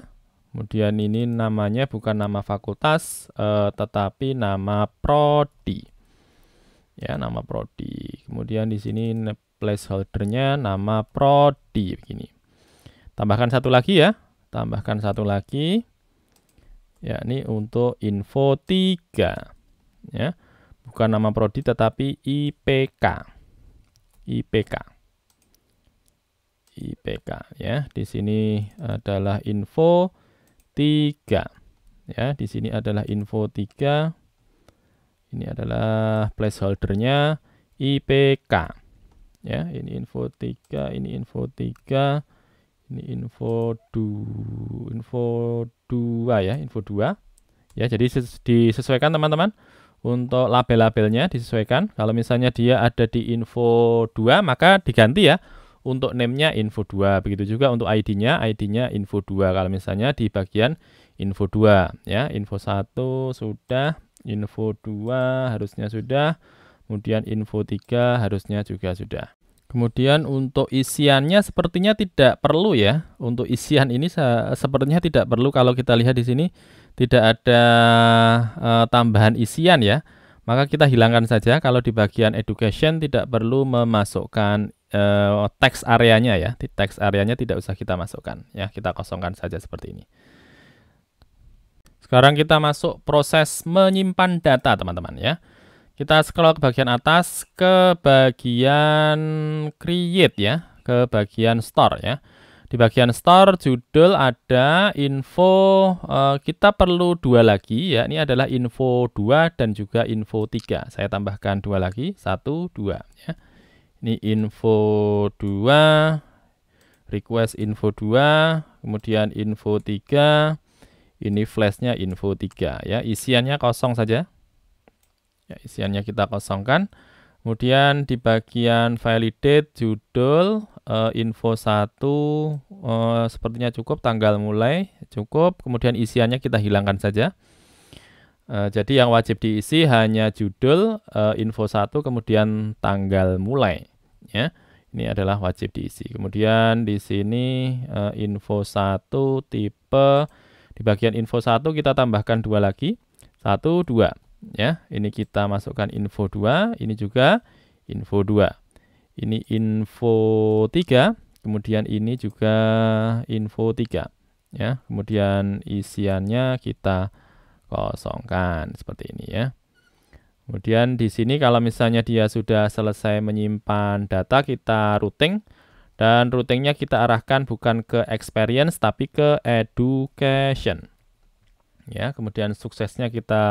Kemudian ini namanya bukan nama fakultas, tetapi nama prodi. Ya, nama prodi. Kemudian di sini placeholder-nya nama prodi begini. Tambahkan satu lagi ya. Tambahkan satu lagi. Ya, ini untuk info 3. Ya. Bukan nama prodi tetapi IPK. IPK. IPK ya. Di sini adalah info 3. Ya, di sini adalah info 3. Ini adalah placeholder-nya IPK. Ya, ini info 3, ini info 3. Ini info 2 ya, info 2. Ya, jadi disesuaikan teman-teman. Untuk label-labelnya disesuaikan. Kalau misalnya dia ada di info 2, maka diganti ya. Untuk name-nya info 2. Begitu juga untuk ID-nya info 2. Kalau misalnya di bagian info 2 ya, info 1 sudah, info 2 harusnya sudah. Kemudian info 3 harusnya juga sudah. Kemudian untuk isiannya sepertinya tidak perlu ya. Untuk isian ini sepertinya tidak perlu. Kalau kita lihat di sini tidak ada tambahan isian ya. Maka kita hilangkan saja. Kalau di bagian education tidak perlu memasukkan teks areanya ya. Di teks areanya tidak usah kita masukkan ya. Kita kosongkan saja seperti ini. Sekarang kita masuk proses menyimpan data teman-teman ya. Kita scroll ke bagian atas, ke bagian create ya, ke bagian store ya. Di bagian store judul ada info, kita perlu 2 lagi ya. Ini adalah info 2 dan juga info 3. Saya tambahkan 2 lagi, 1, 2 ya. Ini info 2, request info 2, kemudian info 3. Ini flashnya info 3 ya. Isiannya kosong saja. Ya, isiannya kita kosongkan. Kemudian di bagian validate judul info 1 sepertinya cukup, tanggal mulai cukup, kemudian isiannya kita hilangkan saja. Jadi yang wajib diisi hanya judul, info 1, kemudian tanggal mulai ya. Ini adalah wajib diisi. Kemudian di sini info 1 tipe Di bagian info 1 kita tambahkan 2 lagi. 1, 2. Ya, ini kita masukkan info 2, ini juga info 2. Ini info 3, kemudian ini juga info 3. Ya, kemudian isiannya kita kosongkan seperti ini ya. Kemudian di sini kalau misalnya dia sudah selesai menyimpan data, kita routing. Dan routingnya kita arahkan bukan ke experience tapi ke education. Ya, kemudian suksesnya kita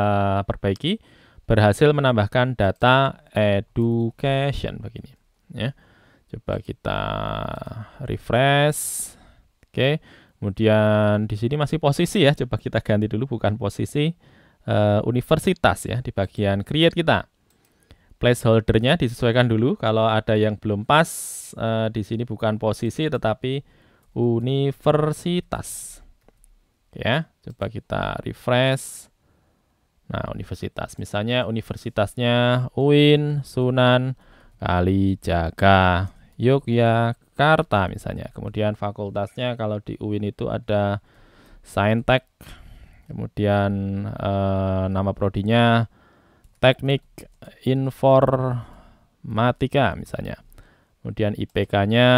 perbaiki, berhasil menambahkan data education begini. Ya, coba kita refresh. Oke, kemudian di sini masih posisi ya. Coba kita ganti dulu, bukan posisi, universitas ya di bagian create kita. Placeholdernya disesuaikan dulu. Kalau ada yang belum pas, di sini bukan posisi tetapi universitas. Ya, coba kita refresh. Nah, universitas. Misalnya universitasnya UIN, Sunan Kalijaga, Yogyakarta misalnya. Kemudian fakultasnya kalau di UIN itu ada Saintek. Kemudian nama prodinya Teknik Informatika misalnya. Kemudian IPK-nya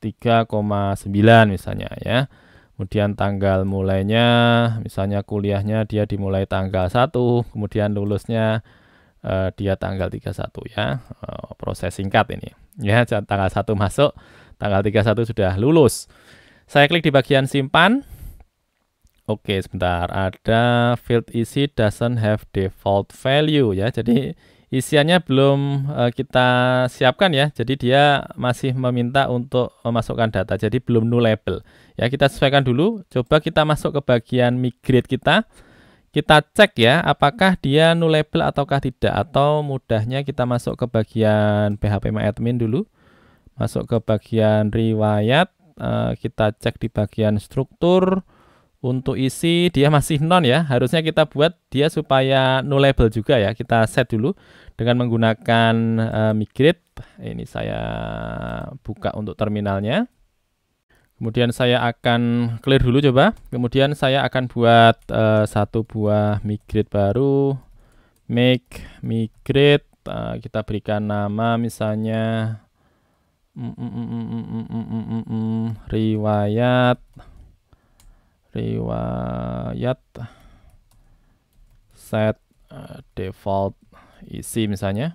3,9 misalnya ya. Kemudian tanggal mulainya, misalnya kuliahnya dia dimulai tanggal 1, kemudian lulusnya dia tanggal 31 ya. Proses singkat ini. Ya, tanggal 1 masuk, tanggal 31 sudah lulus. Saya klik di bagian simpan. Oke, sebentar. Ada field isi doesn't have default value ya. Jadi isiannya belum kita siapkan ya. Jadi dia masih meminta untuk memasukkan data. Jadi belum nullable. Ya, kita sesuaikan dulu. Coba kita masuk ke bagian migrate kita. Kita cek ya apakah dia nullable ataukah tidak, atau mudahnya kita masuk ke bagian phpMyAdmin dulu. Masuk ke bagian riwayat, kita cek di bagian struktur. Untuk isi dia masih non ya, harusnya kita buat dia supaya nullable juga ya. Kita set dulu dengan menggunakan migrate. Ini saya buka untuk terminalnya. Kemudian saya akan clear dulu coba. Kemudian saya akan buat satu buah migrate baru. Make migrate. Kita berikan nama misalnya riwayat set default isi misalnya.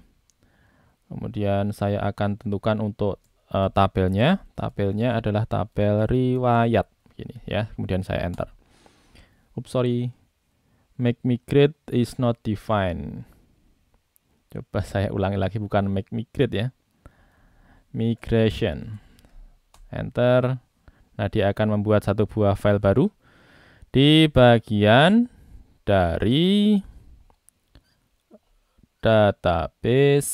Kemudian saya akan tentukan untuk tabelnya adalah tabel riwayat gini ya. Kemudian saya enter. Sorry, make migrate is not defined. Coba saya ulangi lagi, bukan make migrate ya, migration. Enter. Nah, dia akan membuat satu buah file baru di bagian dari database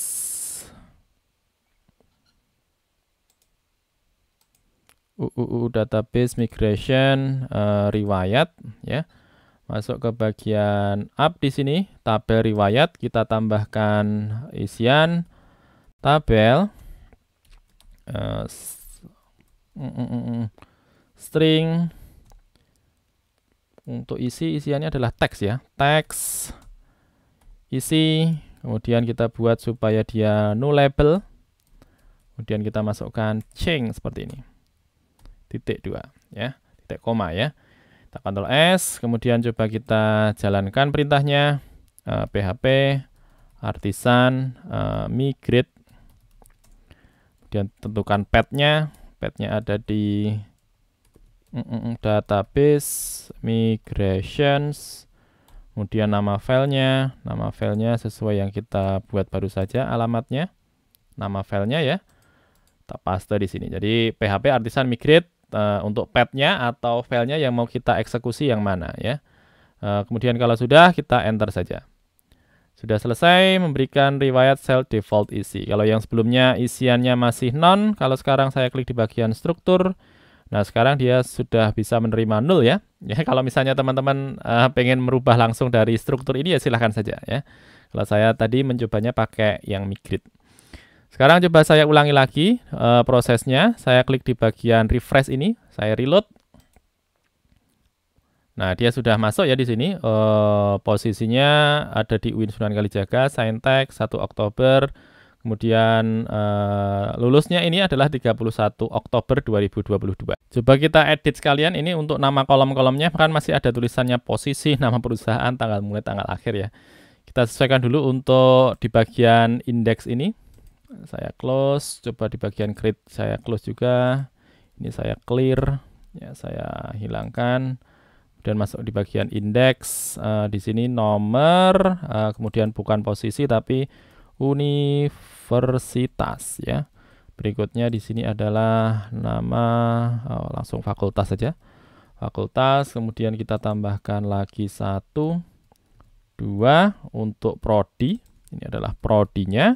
database migration riwayat ya. Masuk ke bagian up di sini, tabel riwayat, kita tambahkan isian tabel string. Untuk isiannya adalah teks ya, teks isi. Kemudian kita buat supaya dia nullable. Kemudian kita masukkan change seperti ini, titik 2 ya, titik koma ya. Kita Ctrl S. Kemudian coba kita jalankan perintahnya, php artisan migrate. Kemudian tentukan path-nya ada di database migrations. Kemudian nama filenya sesuai yang kita buat baru saja, alamatnya, nama filenya ya, kita paste di sini. Jadi php artisan migrate untuk path-nya atau filenya yang mau kita eksekusi yang mana ya. Kemudian kalau sudah, kita enter saja. Sudah selesai memberikan riwayat cell default isi. Kalau yang sebelumnya isiannya masih non, kalau sekarang saya klik di bagian struktur, nah sekarang dia sudah bisa menerima 0 ya. Ya, kalau misalnya teman-teman pengen merubah langsung dari struktur ini ya silahkan saja ya. Kalau saya tadi mencobanya pakai yang migrate. Sekarang coba saya ulangi lagi prosesnya. Saya klik di bagian refresh ini, saya reload. Nah, dia sudah masuk ya di sini. Posisinya ada di UIN Sunan Kalijaga, Saintek 1 Oktober. Kemudian lulusnya ini adalah 31 Oktober 2022. Coba kita edit sekalian ini untuk nama kolom-kolomnya, kan masih ada tulisannya posisi, nama perusahaan, tanggal mulai, tanggal akhir ya. Kita sesuaikan dulu untuk di bagian indeks ini. Saya close, coba di bagian create saya close juga. Ini saya clear, ya saya hilangkan. Dan masuk di bagian indeks, di sini nomor, kemudian bukan posisi tapi universitas ya. Berikutnya di sini adalah nama, langsung fakultas saja. Fakultas, kemudian kita tambahkan lagi 1, 2 untuk prodi. Ini adalah prodinya.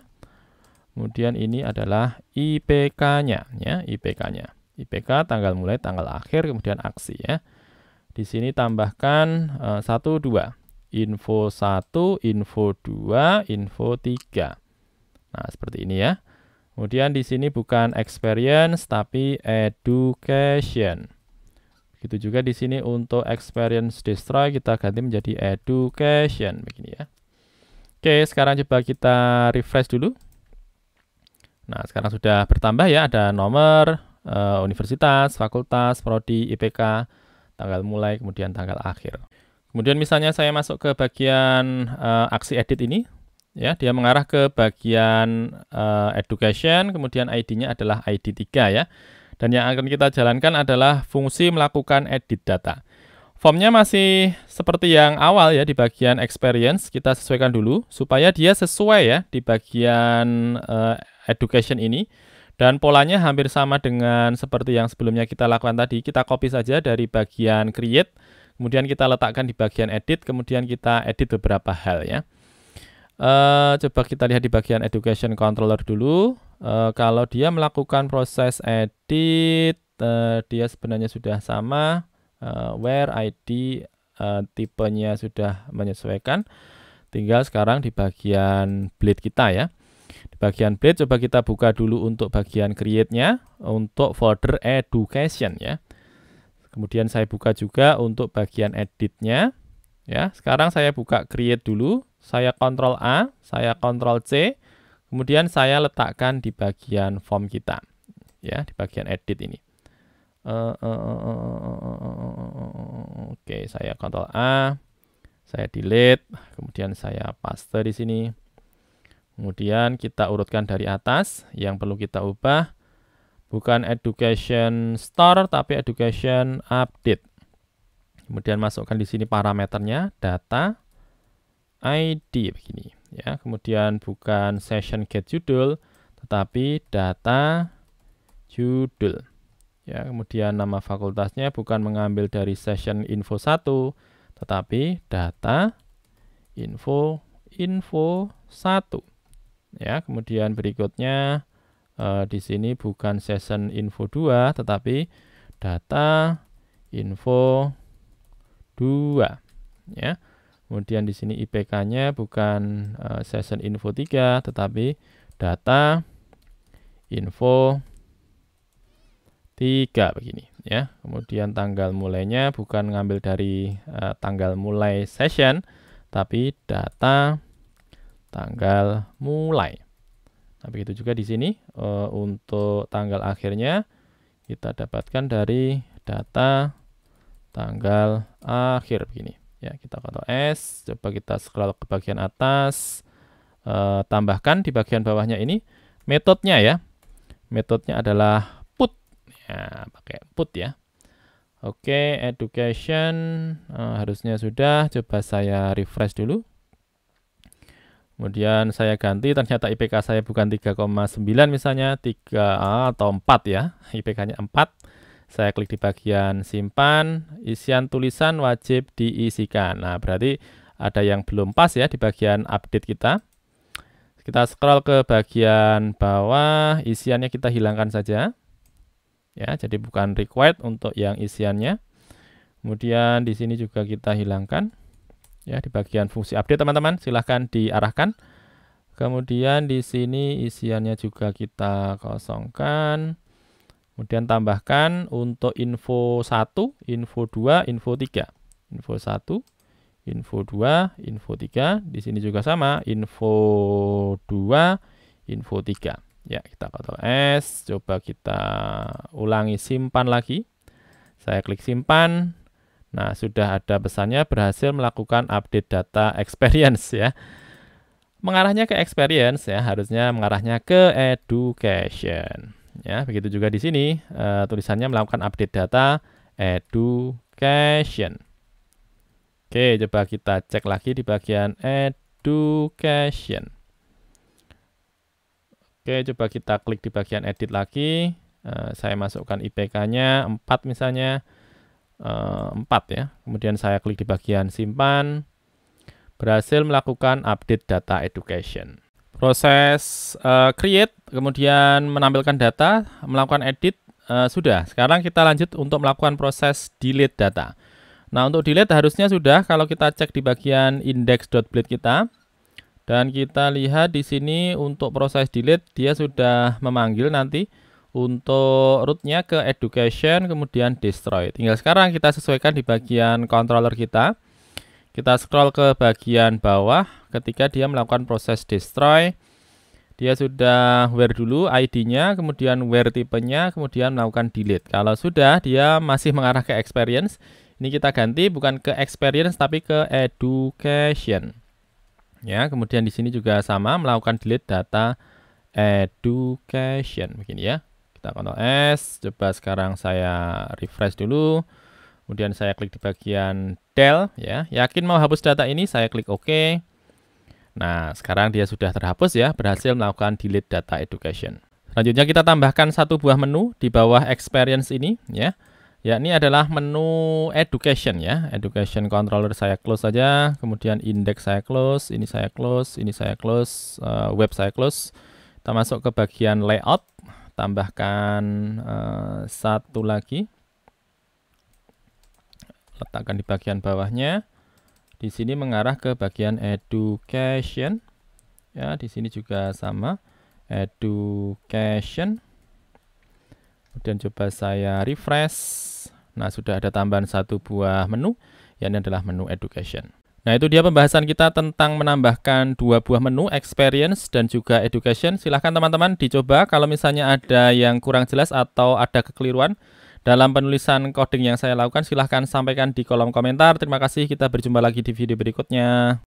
Kemudian ini adalah IPK-nya ya, IPK-nya. IPK tanggal mulai, tanggal akhir, kemudian aksi ya. Di sini tambahkan 1, 2. Info 1, info 2, info 3. Nah, seperti ini ya. Kemudian di sini bukan experience tapi education. Begitu juga di sini untuk experience destroy kita ganti menjadi education begini ya. Oke, sekarang coba kita refresh dulu. Nah, sekarang sudah bertambah ya, ada nomor, universitas, fakultas, prodi, IPK, tanggal mulai, kemudian tanggal akhir. Kemudian misalnya saya masuk ke bagian aksi edit ini, ya, dia mengarah ke bagian education, kemudian ID-nya adalah ID 3 ya. Dan yang akan kita jalankan adalah fungsi melakukan edit data. Formnya masih seperti yang awal ya, di bagian experience, kita sesuaikan dulu supaya dia sesuai ya di bagian education ini. Dan polanya hampir sama dengan seperti yang sebelumnya kita lakukan tadi. Kita copy saja dari bagian create, kemudian kita letakkan di bagian edit, kemudian kita edit beberapa hal ya. Coba kita lihat di bagian education controller dulu. Kalau dia melakukan proses edit, dia sebenarnya sudah sama. Where ID tipenya sudah menyesuaikan. Tinggal sekarang di bagian blade kita ya. Di bagian blade coba kita buka dulu untuk bagian create-nya untuk folder education ya. Kemudian saya buka juga untuk bagian edit-nya ya. Sekarang saya buka create dulu, saya Ctrl A, saya Ctrl C, kemudian saya letakkan di bagian form kita ya, di bagian edit ini. Oke, saya Ctrl A, saya delete, kemudian saya paste di sini. Kemudian kita urutkan dari atas, yang perlu kita ubah bukan education store tapi education update. Kemudian masukkan di sini parameternya data ID begini ya. Kemudian bukan session get judul tetapi data judul. Ya, kemudian nama fakultasnya bukan mengambil dari session info 1 tetapi data info 1. Ya, kemudian berikutnya di sini bukan session info 2 tetapi data info 2 ya. Kemudian di sini IPK-nya bukan session info 3 tetapi data info 3 begini ya. Kemudian tanggal mulainya bukan ngambil dari tanggal mulai session tapi data tanggal mulai. Nah, begitu juga di sini untuk tanggal akhirnya kita dapatkan dari data tanggal akhir begini. Ya, kita Ctrl S, coba kita scroll ke bagian atas, tambahkan di bagian bawahnya ini metodenya ya. Metodenya adalah put. Ya, pakai put ya. Oke, education harusnya sudah. Coba saya refresh dulu. Kemudian saya ganti, ternyata IPK saya bukan 3,9 misalnya, 3 atau 4 ya, IPK-nya 4. Saya klik di bagian simpan, isian tulisan wajib diisikan. Nah, berarti ada yang belum pas ya di bagian update kita. Kita scroll ke bagian bawah, isiannya kita hilangkan saja. Ya, jadi bukan required untuk yang isiannya. Kemudian di sini juga kita hilangkan. Ya, di bagian fungsi update teman-teman, silahkan diarahkan. Kemudian di sini isiannya juga kita kosongkan. Kemudian tambahkan untuk info 1, info 2, info 3. info 1, info 2, info 3. Di sini juga sama, info 2, info 3. Ya, kita Ctrl S, coba kita ulangi simpan lagi. Saya klik simpan. Nah, sudah ada pesannya berhasil melakukan update data experience ya. Mengarahnya ke experience ya, harusnya mengarahnya ke education. Ya, begitu juga di sini tulisannya melakukan update data education. Oke, coba kita cek lagi di bagian education. Oke, coba kita klik di bagian edit lagi. Saya masukkan IPK-nya 4 misalnya. 4 ya. Kemudian saya klik di bagian simpan. Berhasil melakukan update data education. Proses create, kemudian menampilkan data, melakukan edit, sudah. Sekarang kita lanjut untuk melakukan proses delete data. Nah, untuk delete harusnya sudah kalau kita cek di bagian index.blade kita. Dan kita lihat di sini untuk proses delete, dia sudah memanggil nanti untuk rootnya ke education, kemudian destroy. Tinggal sekarang kita sesuaikan di bagian controller kita. Kita scroll ke bagian bawah. Ketika dia melakukan proses destroy, dia sudah where dulu ID-nya, kemudian where tipenya, kemudian melakukan delete. Kalau sudah, dia masih mengarah ke experience. Ini kita ganti bukan ke experience tapi ke education. Ya, kemudian di sini juga sama melakukan delete data education begini ya. Kita Ctrl S, coba sekarang saya refresh dulu. Kemudian saya klik di bagian del ya. Yakin mau hapus data ini, saya klik OK. Nah, sekarang dia sudah terhapus ya, berhasil melakukan delete data education. Selanjutnya kita tambahkan satu buah menu di bawah experience ini ya. Yakni adalah menu education ya. Education controller saya close saja, kemudian index saya close, ini saya close, ini saya close, web saya close. Kita masuk ke bagian layout. Tambahkan satu lagi, letakkan di bagian bawahnya. Di sini mengarah ke bagian education. Ya, di sini juga sama, education. Kemudian coba saya refresh. Nah, sudah ada tambahan satu buah menu, yang adalah menu education. Nah, itu dia pembahasan kita tentang menambahkan dua buah menu, experience dan juga education. Silahkan teman-teman dicoba kalau misalnya ada yang kurang jelas atau ada kekeliruan dalam penulisan coding yang saya lakukan, silahkan sampaikan di kolom komentar. Terima kasih, kita berjumpa lagi di video berikutnya.